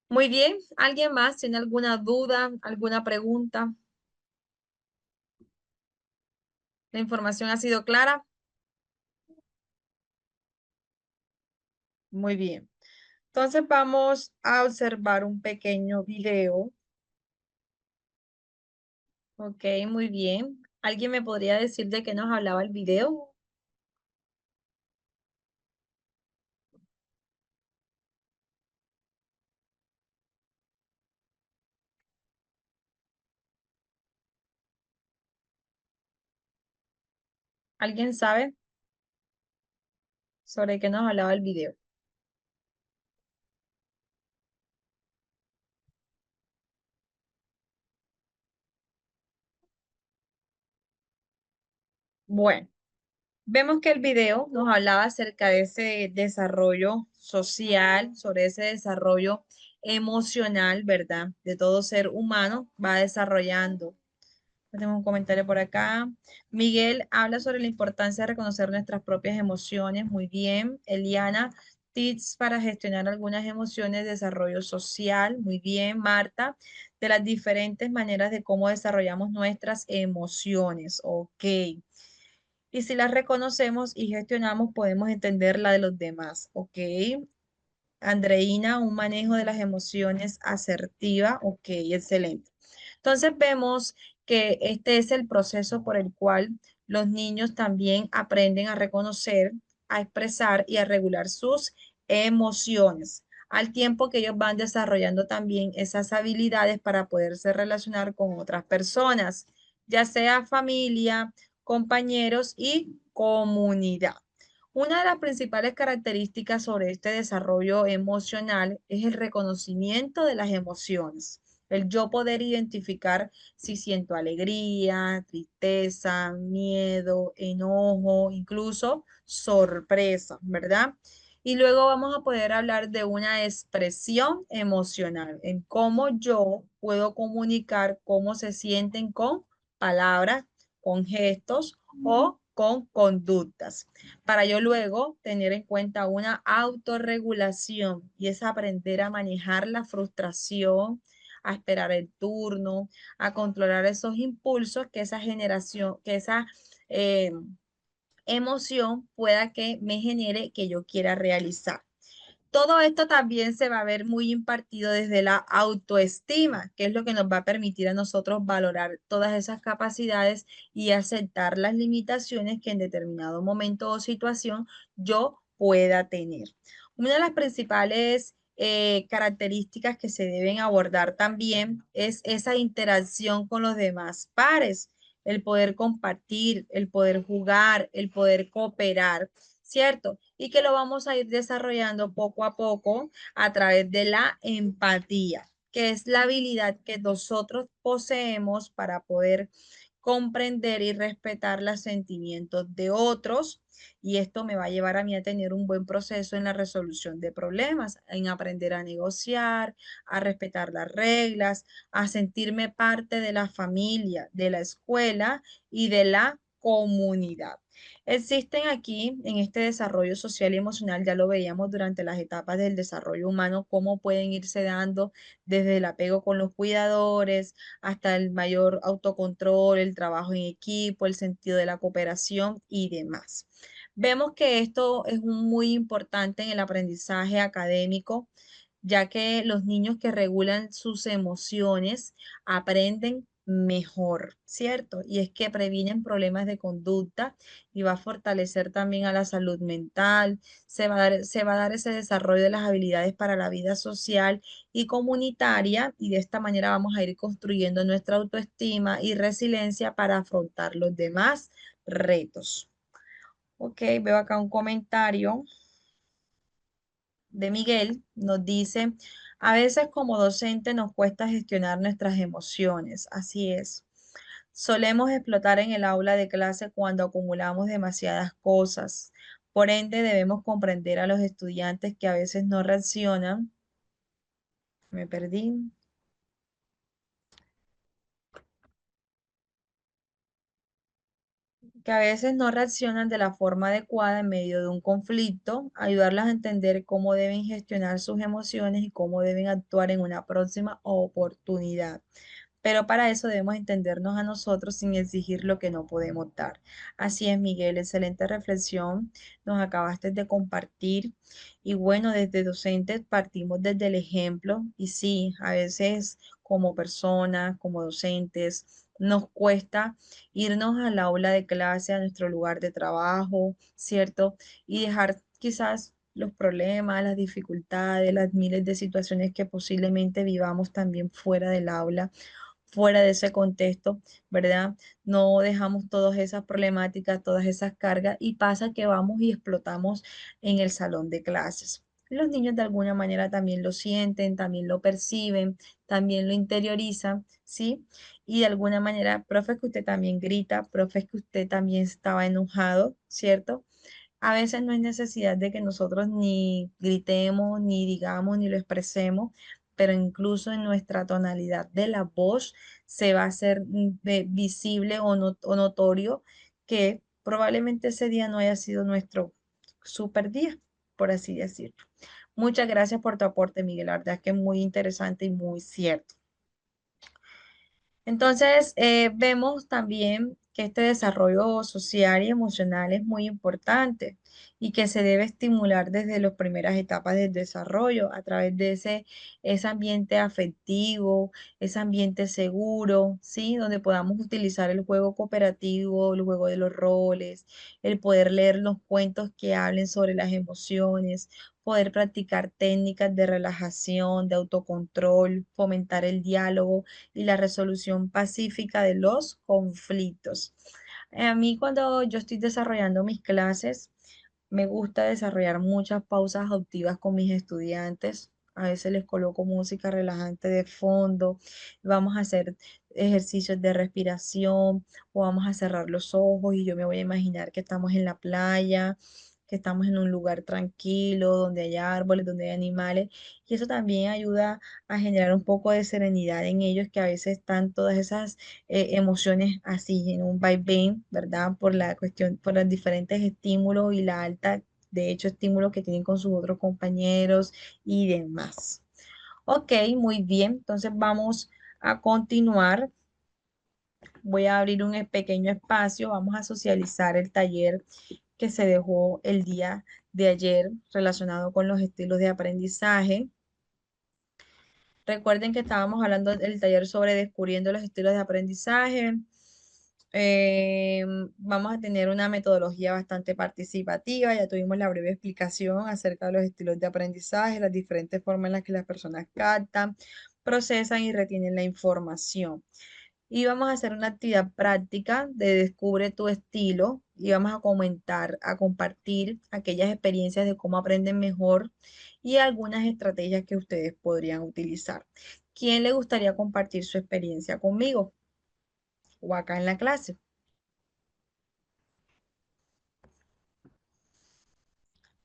Muy bien. ¿Alguien más tiene alguna duda, alguna pregunta? ¿La información ha sido clara? Muy bien. Entonces vamos a observar un pequeño video. Ok, muy bien. ¿Alguien me podría decir de qué nos hablaba el video? ¿Alguien sabe sobre qué nos hablaba el video? Bueno, vemos que el video nos hablaba acerca de ese desarrollo social, sobre ese desarrollo emocional, ¿verdad? De todo ser humano va desarrollando. Tengo un comentario por acá. Miguel habla sobre la importancia de reconocer nuestras propias emociones. Muy bien. Eliana, tips para gestionar algunas emociones, desarrollo social. Muy bien. Marta, de las diferentes maneras de cómo desarrollamos nuestras emociones. Ok. Y si las reconocemos y gestionamos, podemos entender la de los demás. Ok. Andreina, un manejo de las emociones asertiva. Ok, excelente. Entonces vemos que este es el proceso por el cual los niños también aprenden a reconocer, a expresar y a regular sus emociones, al tiempo que ellos van desarrollando también esas habilidades para poderse relacionar con otras personas, ya sea familia, compañeros y comunidad. Una de las principales características sobre este desarrollo emocional es el reconocimiento de las emociones, el yo poder identificar si siento alegría, tristeza, miedo, enojo, incluso sorpresa, ¿verdad? Y luego vamos a poder hablar de una expresión emocional, en cómo yo puedo comunicar cómo se sienten con palabras, con gestos o con conductas, para yo luego tener en cuenta una autorregulación y es aprender a manejar la frustración, a esperar el turno, a controlar esos impulsos que esa generación, que esa eh, emoción pueda que me genere que yo quiera realizar. Todo esto también se va a ver muy impartido desde la autoestima, que es lo que nos va a permitir a nosotros valorar todas esas capacidades y aceptar las limitaciones que en determinado momento o situación yo pueda tener. Una de las principales características que se deben abordar también es esa interacción con los demás pares, el poder compartir, el poder jugar, el poder cooperar, ¿cierto? Y que lo vamos a ir desarrollando poco a poco a través de la empatía, que es la habilidad que nosotros poseemos para poder comprender y respetar los sentimientos de otros. Y esto me va a llevar a mí a tener un buen proceso en la resolución de problemas, en aprender a negociar, a respetar las reglas, a sentirme parte de la familia, de la escuela y de la comunidad. Existen aquí en este desarrollo social y emocional, ya lo veíamos durante las etapas del desarrollo humano, cómo pueden irse dando desde el apego con los cuidadores hasta el mayor autocontrol, el trabajo en equipo, el sentido de la cooperación y demás. Vemos que esto es muy importante en el aprendizaje académico, ya que los niños que regulan sus emociones aprenden mejor, ¿cierto? Y es que previenen problemas de conducta y va a fortalecer también a la salud mental, se va a dar ese desarrollo de las habilidades para la vida social y comunitaria y de esta manera vamos a ir construyendo nuestra autoestima y resiliencia para afrontar los demás retos. Ok, veo acá un comentario de Miguel, nos dice, a veces como docente nos cuesta gestionar nuestras emociones, así es. Solemos explotar en el aula de clase cuando acumulamos demasiadas cosas. Por ende, debemos comprender a los estudiantes que a veces no reaccionan. Me perdí. Que a veces no reaccionan de la forma adecuada en medio de un conflicto, ayudarlas a entender cómo deben gestionar sus emociones y cómo deben actuar en una próxima oportunidad. Pero para eso debemos entendernos a nosotros sin exigir lo que no podemos dar. Así es, Miguel, excelente reflexión nos acabaste de compartir. Y bueno, desde docentes partimos desde el ejemplo y sí, a veces como personas, como docentes, nos cuesta irnos al aula de clase, a nuestro lugar de trabajo, ¿cierto? Y dejar quizás los problemas, las dificultades, las miles de situaciones que posiblemente vivamos también fuera del aula, fuera de ese contexto, ¿verdad? No dejamos todas esas problemáticas, todas esas cargas y pasa que vamos y explotamos en el salón de clases. Los niños de alguna manera también lo sienten, también lo perciben, también lo interiorizan, ¿sí? Y de alguna manera, profe, que usted también grita, profe, que usted también estaba enojado, ¿cierto? A veces no hay necesidad de que nosotros ni gritemos, ni digamos, ni lo expresemos, pero incluso en nuestra tonalidad de la voz se va a hacer visible o notorio que probablemente ese día no haya sido nuestro super día, por así decirlo. Muchas gracias por tu aporte, Miguel. La verdad es que es muy interesante y muy cierto. Entonces, vemos también que este desarrollo social y emocional es muy importante y que se debe estimular desde las primeras etapas del desarrollo a través de ese ambiente afectivo, ese ambiente seguro, ¿sí? Donde podamos utilizar el juego cooperativo, el juego de los roles, el poder leer los cuentos que hablen sobre las emociones, poder practicar técnicas de relajación, de autocontrol, fomentar el diálogo y la resolución pacífica de los conflictos. A mí cuando yo estoy desarrollando mis clases, me gusta desarrollar muchas pausas activas con mis estudiantes. A veces les coloco música relajante de fondo, vamos a hacer ejercicios de respiración o vamos a cerrar los ojos y yo me voy a imaginar que estamos en la playa, que estamos en un lugar tranquilo, donde hay árboles, donde hay animales, y eso también ayuda a generar un poco de serenidad en ellos, que a veces están todas esas emociones así en un vaivén, ¿verdad? Por la cuestión, por los diferentes estímulos y la alta, de hecho, estímulos que tienen con sus otros compañeros y demás. Ok, muy bien. Entonces vamos a continuar. Voy a abrir un pequeño espacio. Vamos a socializar el taller que se dejó el día de ayer relacionado con los estilos de aprendizaje. Recuerden que estábamos hablando del taller sobre descubriendo los estilos de aprendizaje. Vamos a tener una metodología bastante participativa. Ya tuvimos la breve explicación acerca de los estilos de aprendizaje, las diferentes formas en las que las personas captan, procesan y retienen la información. Y vamos a hacer una actividad práctica de descubre tu estilo y vamos a comentar, a compartir aquellas experiencias de cómo aprenden mejor y algunas estrategias que ustedes podrían utilizar. ¿Quién le gustaría compartir su experiencia conmigo o acá en la clase?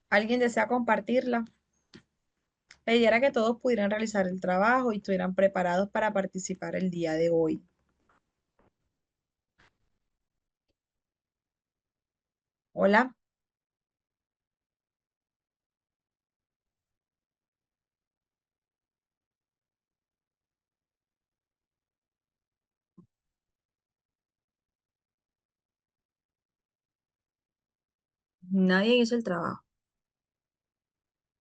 ¿Alguien desea compartirla? La idea era que todos pudieran realizar el trabajo y estuvieran preparados para participar el día de hoy. Hola, nadie hizo el trabajo.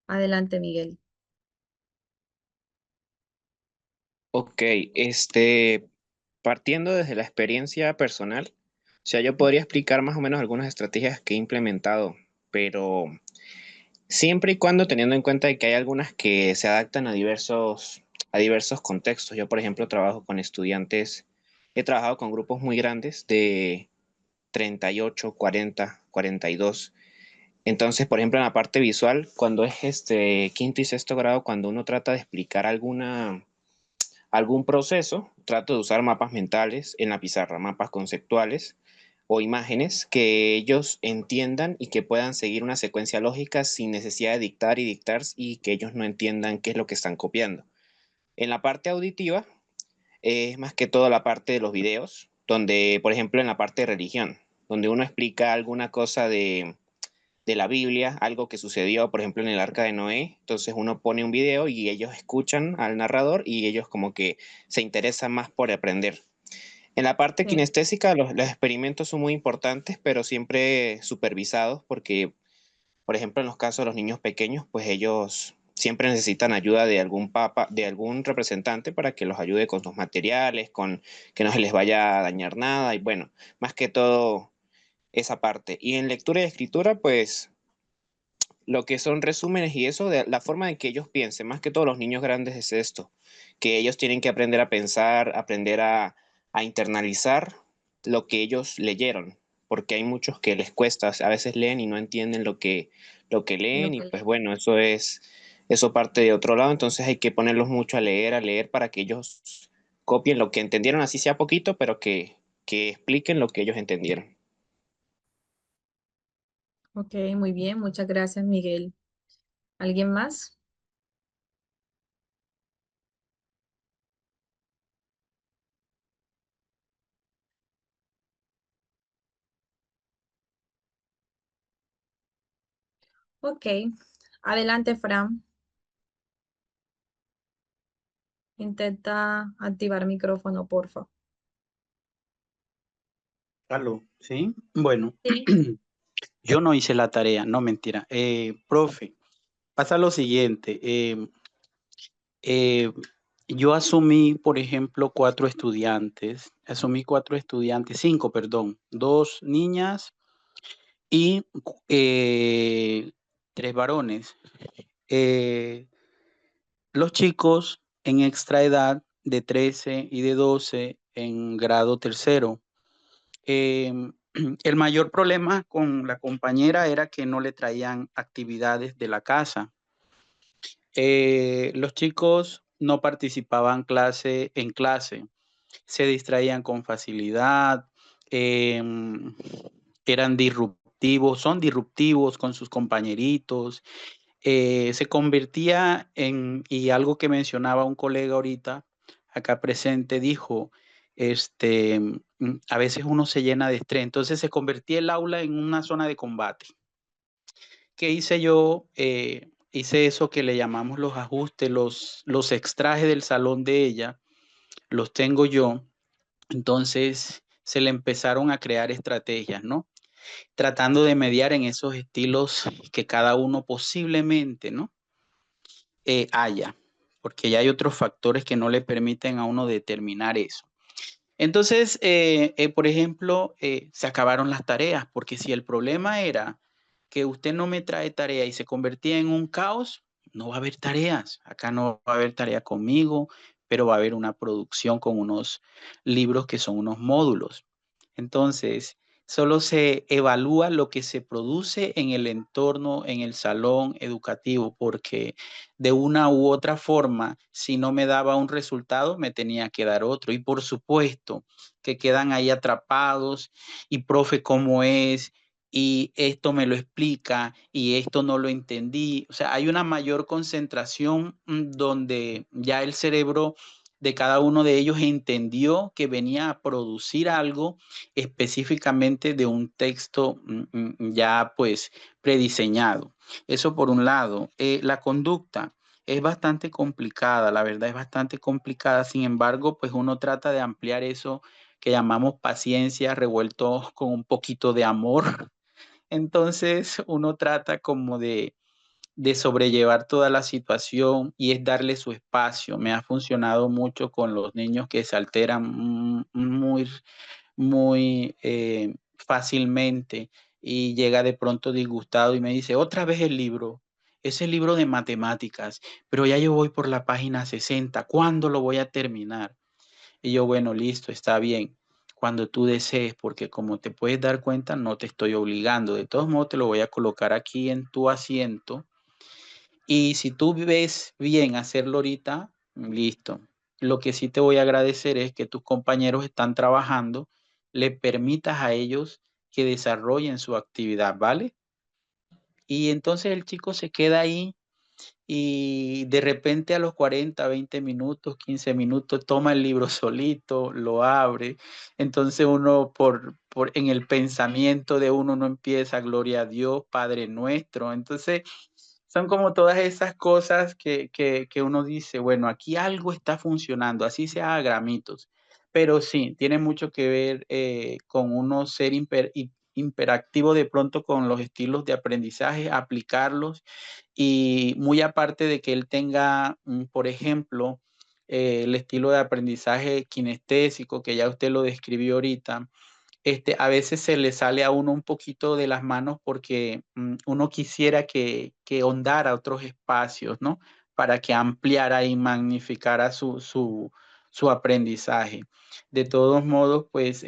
Adelante, Miguel. Ok, partiendo desde la experiencia personal, o sea, yo podría explicar más o menos algunas estrategias que he implementado, pero siempre y cuando teniendo en cuenta de que hay algunas que se adaptan a diversos contextos. Yo, por ejemplo, trabajo con estudiantes, he trabajado con grupos muy grandes de 38, 40, 42. Entonces, por ejemplo, en la parte visual, cuando es quinto y sexto grado, cuando uno trata de explicar algún proceso, trato de usar mapas mentales en la pizarra, mapas conceptuales o imágenes que ellos entiendan y que puedan seguir una secuencia lógica sin necesidad de dictar y dictar y que ellos no entiendan qué es lo que están copiando. En la parte auditiva es más que todo la parte de los videos, donde, por ejemplo, en la parte de religión, donde uno explica alguna cosa de la Biblia, algo que sucedió, por ejemplo, en el arca de Noé. Entonces uno pone un video y ellos escuchan al narrador y ellos como que se interesan más por aprender. En la parte Sí. kinestésica, los experimentos son muy importantes, pero siempre supervisados porque, por ejemplo, en los casos de los niños pequeños, pues ellos siempre necesitan ayuda de algún papa, de algún representante para que los ayude con sus materiales, con que no se les vaya a dañar nada y bueno, más que todo esa parte. Y en lectura y escritura, pues lo que son resúmenes y eso, de la forma en que ellos piensen, más que todos los niños grandes es esto, que ellos tienen que aprender a pensar, aprender a internalizar lo que ellos leyeron, porque hay muchos que les cuesta, a veces leen y no entienden lo que Lo leen y que pues bueno, eso parte de otro lado, entonces hay que ponerlos mucho a leer para que ellos copien lo que entendieron, así sea poquito, pero que expliquen lo que ellos entendieron. Ok, muy bien, muchas gracias, Miguel. ¿Alguien más? Ok, adelante, Fran. Intenta activar micrófono, porfa. Aló, ¿sí? Bueno, Sí. yo no hice la tarea, no mentira. Profe, pasa lo siguiente. Eh, yo asumí, por ejemplo, cuatro estudiantes, cinco, perdón, dos niñas y tres varones. Eh, los chicos en extra edad de 13 y de 12 en grado tercero. El mayor problema con la compañera era que no le traían actividades de la casa. Los chicos no participaban en clase, se distraían con facilidad, eran disruptivos son disruptivos con sus compañeritos. Se convertía y algo que mencionaba un colega ahorita, acá presente, dijo, a veces uno se llena de estrés, entonces se convertía el aula en una zona de combate. ¿Qué hice yo? Hice eso que le llamamos los ajustes, los extrajes del salón de ella, los tengo yo. Entonces se le empezaron a crear estrategias, ¿no? Tratando de mediar en esos estilos que cada uno posiblemente, ¿no? Haya, porque ya hay otros factores que no le permiten a uno determinar eso. Entonces, por ejemplo, se acabaron las tareas, porque si el problema era que usted no me trae tarea y se convertía en un caos, no va a haber tareas. Acá no va a haber tarea conmigo, pero va a haber una producción con unos libros que son unos módulos. Entonces, solo se evalúa lo que se produce en el entorno, en el salón educativo, porque de una u otra forma, si no me daba un resultado, me tenía que dar otro. Y por supuesto que quedan ahí atrapados y profe, ¿cómo es? Y esto me lo explica y esto no lo entendí. O sea, hay una mayor concentración donde ya el cerebro de cada uno de ellos entendió que venía a producir algo específicamente de un texto ya pues prediseñado. Eso por un lado. La conducta es bastante complicada, la verdad es bastante complicada. Sin embargo, pues uno trata de ampliar eso que llamamos paciencia revuelto con un poquito de amor. Entonces uno trata como de sobrellevar toda la situación y es darle su espacio. Me ha funcionado mucho con los niños que se alteran muy fácilmente y llega de pronto disgustado y me dice, otra vez el libro, ese libro de matemáticas, pero ya yo voy por la página 60, ¿cuándo lo voy a terminar? Y yo, bueno, listo, está bien, cuando tú desees, porque como te puedes dar cuenta, no te estoy obligando, de todos modos te lo voy a colocar aquí en tu asiento y si tú ves bien hacerlo ahorita, listo. Lo que sí te voy a agradecer es que tus compañeros están trabajando, le permitas a ellos que desarrollen su actividad, ¿vale? Y entonces el chico se queda ahí y de repente a los 40, 20 minutos, 15 minutos, toma el libro solito, lo abre. Entonces uno en el pensamiento de uno no empieza, gloria a Dios, Padre nuestro. Entonces son como todas esas cosas que uno dice, bueno, aquí algo está funcionando, así sea a gramitos. Pero sí, tiene mucho que ver con uno ser imperactivo de pronto con los estilos de aprendizaje, aplicarlos y muy aparte de que él tenga, por ejemplo, el estilo de aprendizaje kinestésico, que ya usted lo describió ahorita, a veces se le sale a uno un poquito de las manos porque uno quisiera que hondara otros espacios, ¿no? Para que ampliara y magnificara su aprendizaje. De todos modos, pues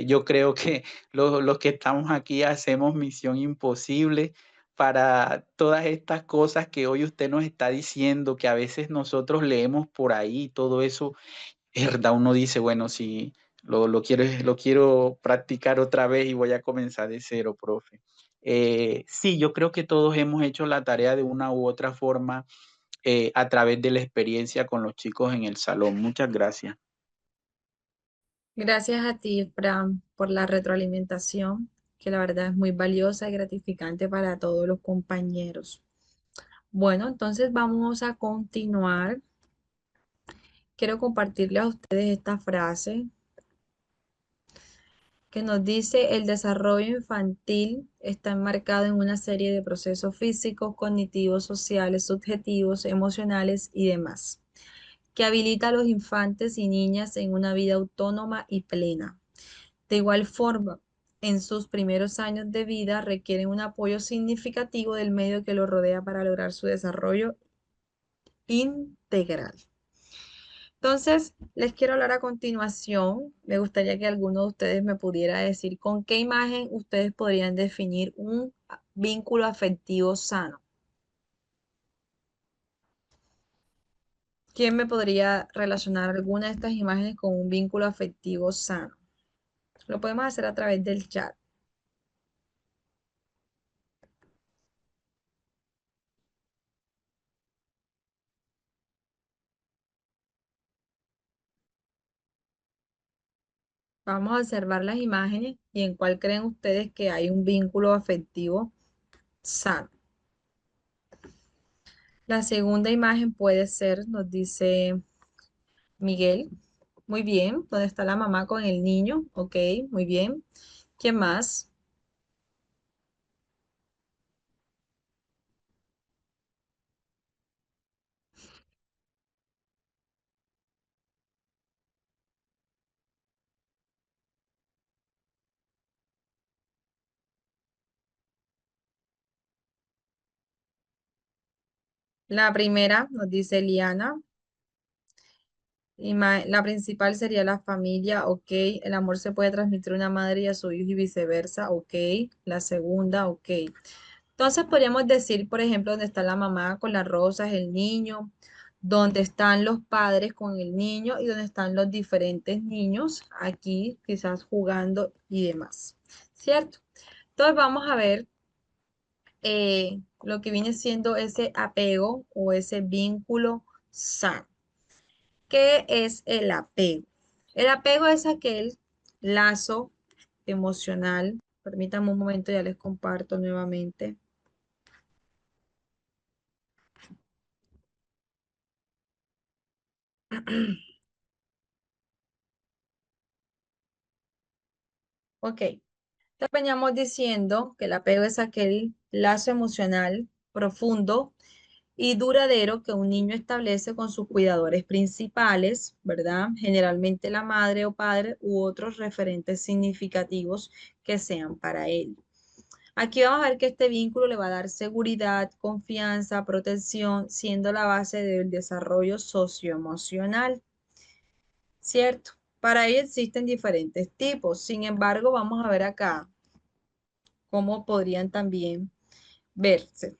yo creo que los que estamos aquí hacemos misión imposible para todas estas cosas que hoy usted nos está diciendo, que a veces nosotros leemos por ahí, todo eso es verdad, uno dice, bueno, si lo quiero practicar otra vez y voy a comenzar de cero, profe. Sí, yo creo que todos hemos hecho la tarea de una u otra forma a través de la experiencia con los chicos en el salón. Muchas gracias. Gracias a ti, Fran, por la retroalimentación, que la verdad es muy valiosa y gratificante para todos los compañeros. Bueno, entonces vamos a continuar. Quiero compartirle a ustedes esta frase que nos dice: el desarrollo infantil está enmarcado en una serie de procesos físicos, cognitivos, sociales, subjetivos, emocionales y demás, que habilita a los infantes y niñas en una vida autónoma y plena. De igual forma, en sus primeros años de vida requieren un apoyo significativo del medio que los rodea para lograr su desarrollo integral. Entonces, les quiero hablar a continuación. Me gustaría que alguno de ustedes me pudiera decir con qué imagen ustedes podrían definir un vínculo afectivo sano. ¿Quién me podría relacionar alguna de estas imágenes con un vínculo afectivo sano? Lo podemos hacer a través del chat. Vamos a observar las imágenes y en cuál creen ustedes que hay un vínculo afectivo sano. La segunda imagen puede ser, nos dice Miguel. Muy bien. ¿Dónde está la mamá con el niño? Ok, muy bien. ¿Quién más? La primera nos dice Liana. La principal sería la familia, ok. El amor se puede transmitir a una madre y a su hijo y viceversa, ok. La segunda, ok. Entonces podríamos decir, por ejemplo, donde está la mamá con las rosas, el niño, donde están los padres con el niño y donde están los diferentes niños aquí quizás jugando y demás, ¿cierto? Entonces vamos a ver lo que viene siendo ese apego o ese vínculo sano. ¿Qué es el apego? El apego es aquel lazo emocional. Permítanme un momento, ya les comparto nuevamente. Ok, entonces veníamos diciendo que el apego es aquel lazo emocional profundo y duradero que un niño establece con sus cuidadores principales, ¿verdad? Generalmente la madre o padre u otros referentes significativos que sean para él. Aquí vamos a ver que este vínculo le va a dar seguridad, confianza, protección, siendo la base del desarrollo socioemocional, ¿cierto? Para ello existen diferentes tipos. Sin embargo, vamos a ver acá cómo podrían también verse.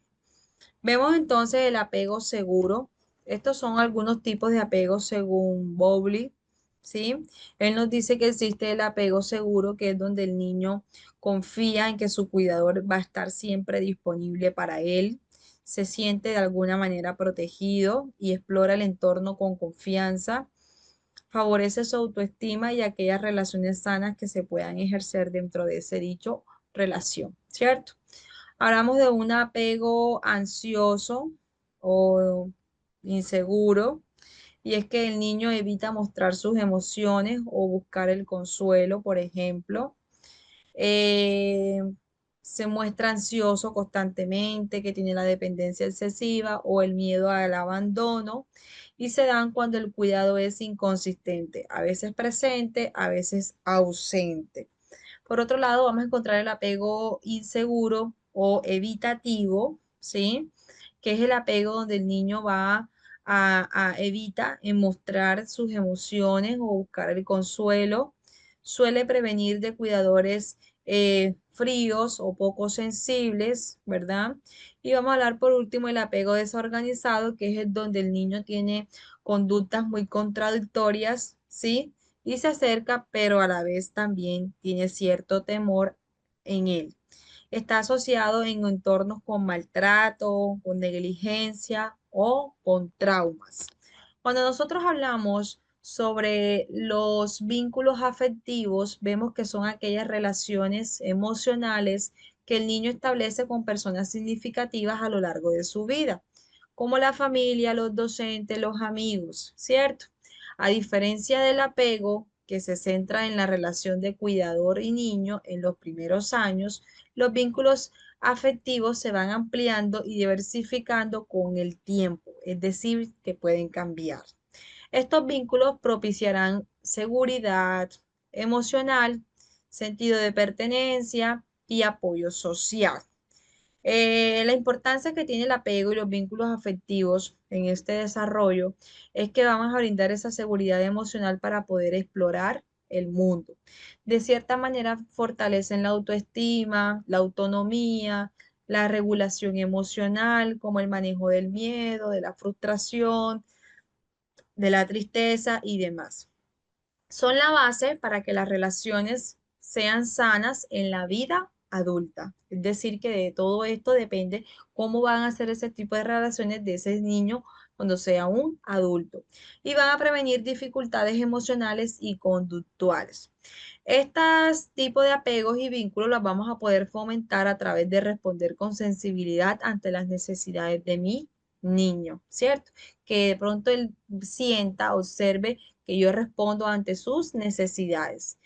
Vemos entonces el apego seguro. Estos son algunos tipos de apego según Bowlby, ¿sí? Él nos dice que existe el apego seguro, que es donde el niño confía en que su cuidador va a estar siempre disponible para él, se siente de alguna manera protegido y explora el entorno con confianza, favorece su autoestima y aquellas relaciones sanas que se puedan ejercer dentro de ese dicho relación, ¿cierto? Hablamos de un apego ansioso o inseguro, y es que el niño evita mostrar sus emociones o buscar el consuelo, por ejemplo. Eh, Se muestra ansioso constantemente, que tiene la dependencia excesiva o el miedo al abandono, y se dan cuando el cuidado es inconsistente, a veces presente, a veces ausente. Por otro lado, vamos a encontrar el apego inseguro o evitativo, ¿sí? Que es el apego donde el niño va evita en mostrar sus emociones o buscar el consuelo. Suele prevenir de cuidadores fríos o poco sensibles, ¿verdad? Y vamos a hablar por último el apego desorganizado, que es el donde el niño tiene conductas muy contradictorias, ¿sí? Y se acerca, pero a la vez también tiene cierto temor en él. Está asociado en entornos con maltrato, con negligencia o con traumas. Cuando nosotros hablamos sobre los vínculos afectivos, vemos que son aquellas relaciones emocionales que el niño establece con personas significativas a lo largo de su vida, como la familia, los docentes, los amigos, ¿cierto? A diferencia del apego, que se centra en la relación de cuidador y niño en los primeros años, los vínculos afectivos se van ampliando y diversificando con el tiempo, es decir, que pueden cambiar. Estos vínculos propiciarán seguridad emocional, sentido de pertenencia y apoyo social. La importancia que tiene el apego y los vínculos afectivos en este desarrollo es que vamos a brindar esa seguridad emocional para poder explorar el mundo. De cierta manera fortalecen la autoestima, la autonomía, la regulación emocional, como el manejo del miedo, de la frustración, de la tristeza y demás. Son la base para que las relaciones sean sanas en la vida adulta. Es decir, que de todo esto depende cómo van a ser ese tipo de relaciones de ese niño cuando sea un adulto. Y van a prevenir dificultades emocionales y conductuales. Estos tipos de apegos y vínculos los vamos a poder fomentar a través de responder con sensibilidad ante las necesidades de mi niño, ¿cierto? Que de pronto él sienta, observe que yo respondo ante sus necesidades.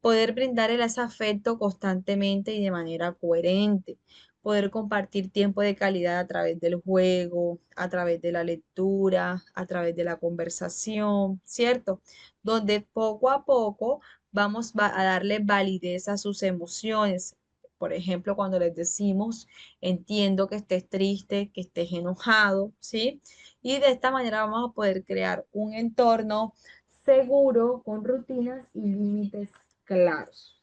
Poder brindarle ese afecto constantemente y de manera coherente. Poder compartir tiempo de calidad a través del juego, a través de la lectura, a través de la conversación, ¿cierto? Donde poco a poco vamos a darle validez a sus emociones. Por ejemplo, cuando les decimos, entiendo que estés triste, que estés enojado, ¿sí? Y de esta manera vamos a poder crear un entorno seguro, con rutinas y límites claros.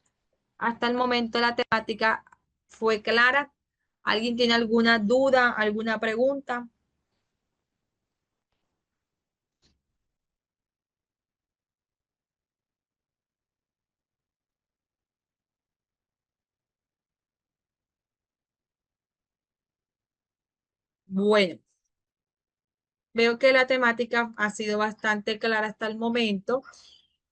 Hasta el momento la temática fue clara. ¿Alguien tiene alguna duda, alguna pregunta? Bueno, veo que la temática ha sido bastante clara hasta el momento.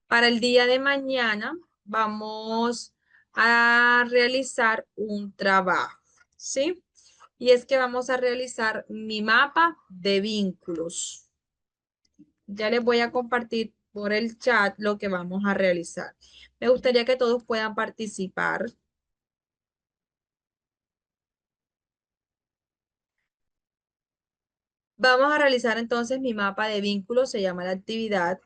Para el día de mañana vamos a realizar un trabajo, ¿sí? Y es que vamos a realizar mi mapa de vínculos. Ya les voy a compartir por el chat lo que vamos a realizar. Me gustaría que todos puedan participar. Vamos a realizar entonces mi mapa de vínculos, se llama la actividad.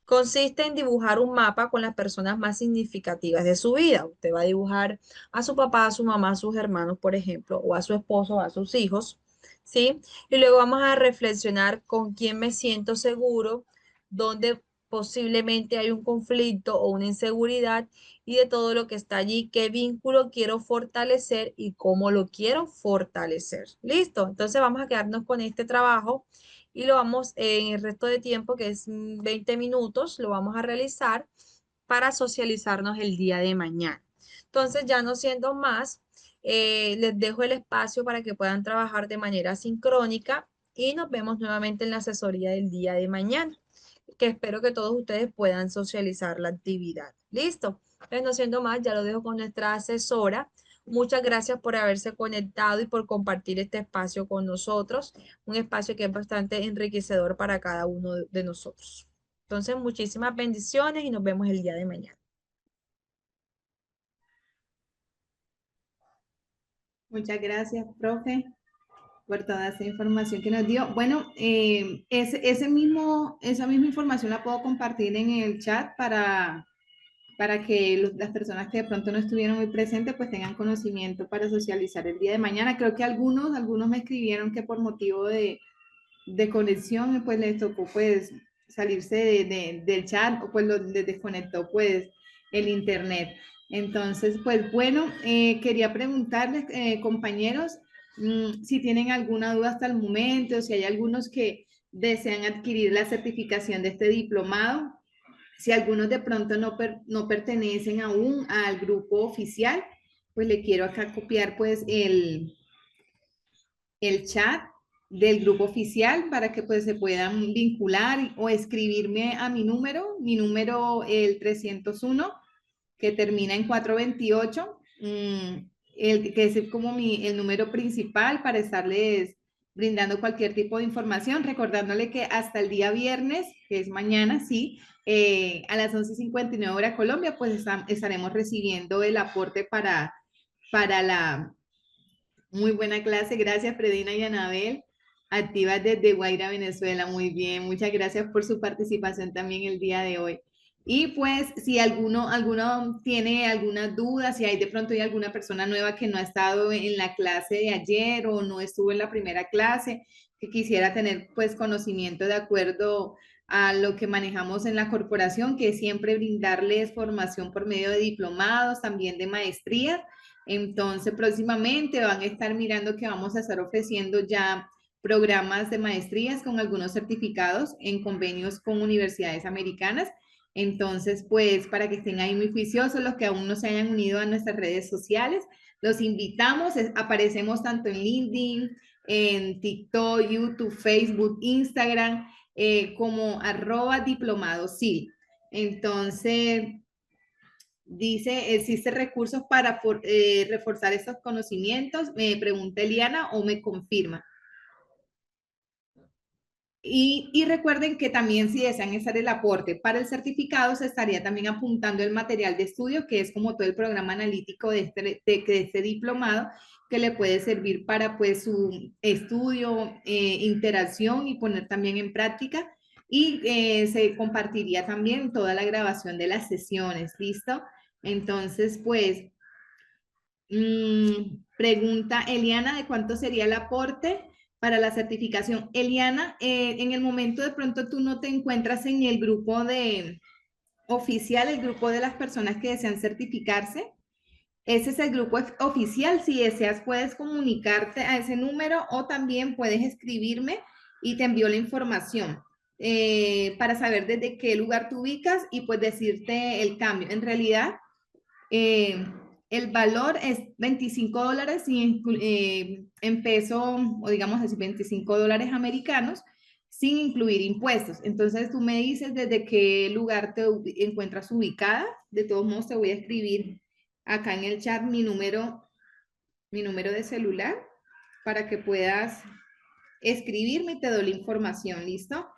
Consiste en dibujar un mapa con las personas más significativas de su vida. Usted va a dibujar a su papá, a su mamá, a sus hermanos, por ejemplo, o a su esposo, o a sus hijos, ¿sí? Y luego vamos a reflexionar con quién me siento seguro, dónde posiblemente hay un conflicto o una inseguridad y de todo lo que está allí, qué vínculo quiero fortalecer y cómo lo quiero fortalecer. ¿Listo? Entonces vamos a quedarnos con este trabajo y lo vamos en el resto de tiempo, que es 20 minutos, lo vamos a realizar para socializarnos el día de mañana. Entonces, ya no siendo más, les dejo el espacio para que puedan trabajar de manera sincrónica y nos vemos nuevamente en la asesoría del día de mañana, que espero que todos ustedes puedan socializar la actividad. ¿Listo? Entonces, no siendo más, ya lo dejo con nuestra asesora. Muchas gracias por haberse conectado y por compartir este espacio con nosotros, un espacio que es bastante enriquecedor para cada uno de nosotros. Entonces, muchísimas bendiciones y nos vemos el día de mañana. Muchas gracias, profe, por toda esa información que nos dio. Bueno, esa misma información la puedo compartir en el chat para que las personas que de pronto no estuvieron muy presentes pues tengan conocimiento para socializar el día de mañana. Creo que algunos me escribieron que por motivo de conexión pues les tocó pues salirse del chat o pues les desconectó pues el internet. Entonces, pues bueno, quería preguntarles, compañeros, si tienen alguna duda hasta el momento, si hay algunos que desean adquirir la certificación de este diplomado, si algunos de pronto no pertenecen aún al grupo oficial, pues le quiero acá copiar pues el chat del grupo oficial para que pues se puedan vincular o escribirme a mi número el 301 que termina en 428, que es como el número principal para estarles brindando cualquier tipo de información, recordándole que hasta el día viernes, que es mañana, sí, a las 11:59 hora Colombia, pues estaremos recibiendo el aporte para la muy buena clase. Gracias, Fredina y Anabel. Activas desde Guaira, Venezuela. Muy bien. Muchas gracias por su participación también el día de hoy. Y pues, si alguno tiene alguna duda, si hay de pronto hay alguna persona nueva que no ha estado en la clase de ayer o no estuvo en la primera clase, que quisiera tener pues conocimiento de acuerdo a lo que manejamos en la corporación, que es siempre brindarles formación por medio de diplomados, también de maestrías. Entonces, próximamente van a estar mirando que vamos a estar ofreciendo ya programas de maestrías con algunos certificados en convenios con universidades americanas. Entonces, pues, para que estén ahí muy juiciosos, los que aún no se hayan unido a nuestras redes sociales, los invitamos, aparecemos tanto en LinkedIn, en TikTok, YouTube, Facebook, Instagram, como @diplomadosil. Entonces, dice, ¿existen recursos para reforzar estos conocimientos? Me pregunta Eliana o me confirma. Y recuerden que también si desean hacer el aporte para el certificado, se estaría también apuntando el material de estudio, que es como todo el programa analítico de este diplomado, que le puede servir para pues su estudio, interacción y poner también en práctica. Y se compartiría también toda la grabación de las sesiones, ¿listo? Entonces, pues, pregunta Eliana de cuánto sería el aporte para la certificación. Eliana, en el momento de pronto tú no te encuentras en el grupo de oficial, el grupo de las personas que desean certificarse. Ese es el grupo oficial. Si deseas, puedes comunicarte a ese número o también puedes escribirme y te envío la información para saber desde qué lugar te ubicas y pues decirte el cambio. En realidad, el valor es $25 en peso, o digamos así, $25 americanos, sin incluir impuestos. Entonces tú me dices desde qué lugar te encuentras ubicada. De todos modos, te voy a escribir acá en el chat mi número de celular para que puedas escribirme y te doy la información. ¿Listo?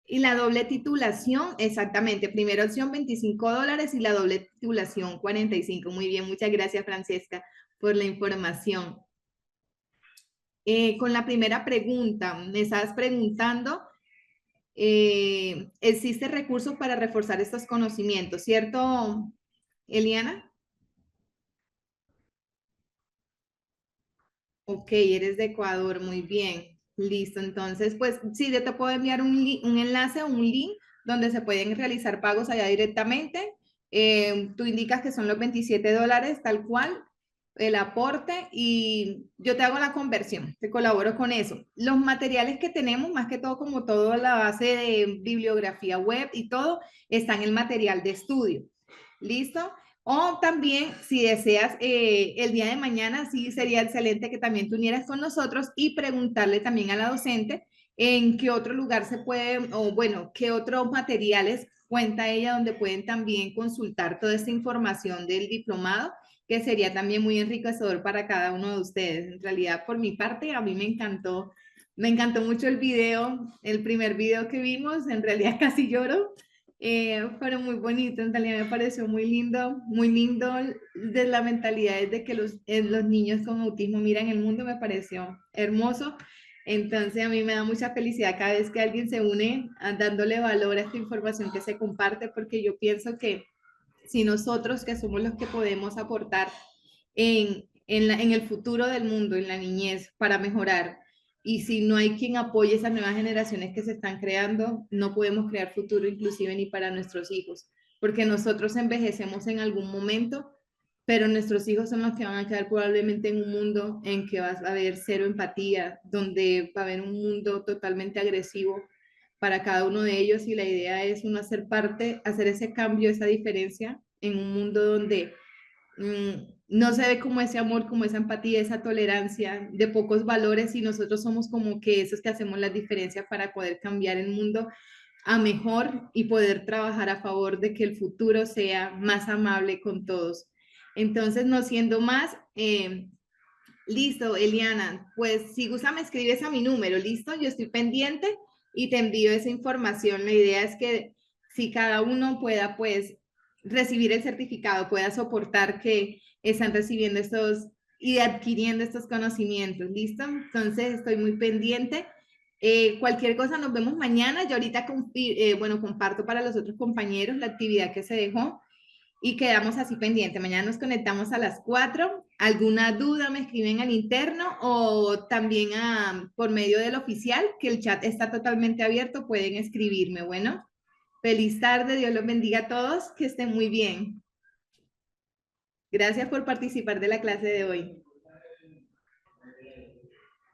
Y la doble titulación, exactamente. Primera opción, $25 y la doble titulación, 45. Muy bien, muchas gracias, Francesca, por la información. Con la primera pregunta, me estabas preguntando, ¿existe recursos para reforzar estos conocimientos? ¿Cierto, Eliana? Ok, eres de Ecuador, muy bien. Listo, entonces, pues sí, yo te puedo enviar un enlace o un link donde se pueden realizar pagos allá directamente. Tú indicas que son los $27, tal cual, el aporte, y yo te hago la conversión, te colaboro con eso. Los materiales que tenemos, más que todo, como toda la base de bibliografía web y todo, está en el material de estudio. ¿Listo? O también, si deseas, el día de mañana, sí sería excelente que también te unieras con nosotros y preguntarle también a la docente en qué otro lugar se puede, o bueno, qué otros materiales cuenta ella donde pueden también consultar toda esta información del diplomado, que sería también muy enriquecedor para cada uno de ustedes. En realidad, por mi parte, a mí me encantó mucho el video, el primer video que vimos, en realidad casi lloro. Fueron muy bonitos, en realidad me pareció muy lindo de la mentalidad de que los niños con autismo miran el mundo, me pareció hermoso. Entonces a mí me da mucha felicidad cada vez que alguien se une dándole valor a esta información que se comparte, porque yo pienso que si nosotros, que somos los que podemos aportar en el futuro del mundo, en la niñez, para mejorar, y si no hay quien apoye esas nuevas generaciones que se están creando, no podemos crear futuro inclusive ni para nuestros hijos, porque nosotros envejecemos en algún momento, pero nuestros hijos son los que van a quedar probablemente en un mundo en que va a haber cero empatía, donde va a haber un mundo totalmente agresivo para cada uno de ellos, y la idea es uno hacer parte, hacer ese cambio, esa diferencia en un mundo donde no se ve como ese amor, como esa empatía, esa tolerancia de pocos valores, y nosotros somos como que esos que hacemos la diferencia para poder cambiar el mundo a mejor y poder trabajar a favor de que el futuro sea más amable con todos. Entonces, no siendo más, listo, Eliana, pues si gusta me escribes a mi número, listo, yo estoy pendiente y te envío esa información. La idea es que si cada uno pueda pues recibir el certificado, pueda soportar que están recibiendo estos y adquiriendo estos conocimientos, ¿listo? Entonces estoy muy pendiente. Cualquier cosa nos vemos mañana. Yo ahorita bueno, comparto para los otros compañeros la actividad que se dejó y quedamos así pendiente. Mañana nos conectamos a las 4. ¿Alguna duda me escriben al interno o también por medio del oficial, que el chat está totalmente abierto? Pueden escribirme. Bueno, feliz tarde. Dios los bendiga a todos. Que estén muy bien. Gracias por participar de la clase de hoy.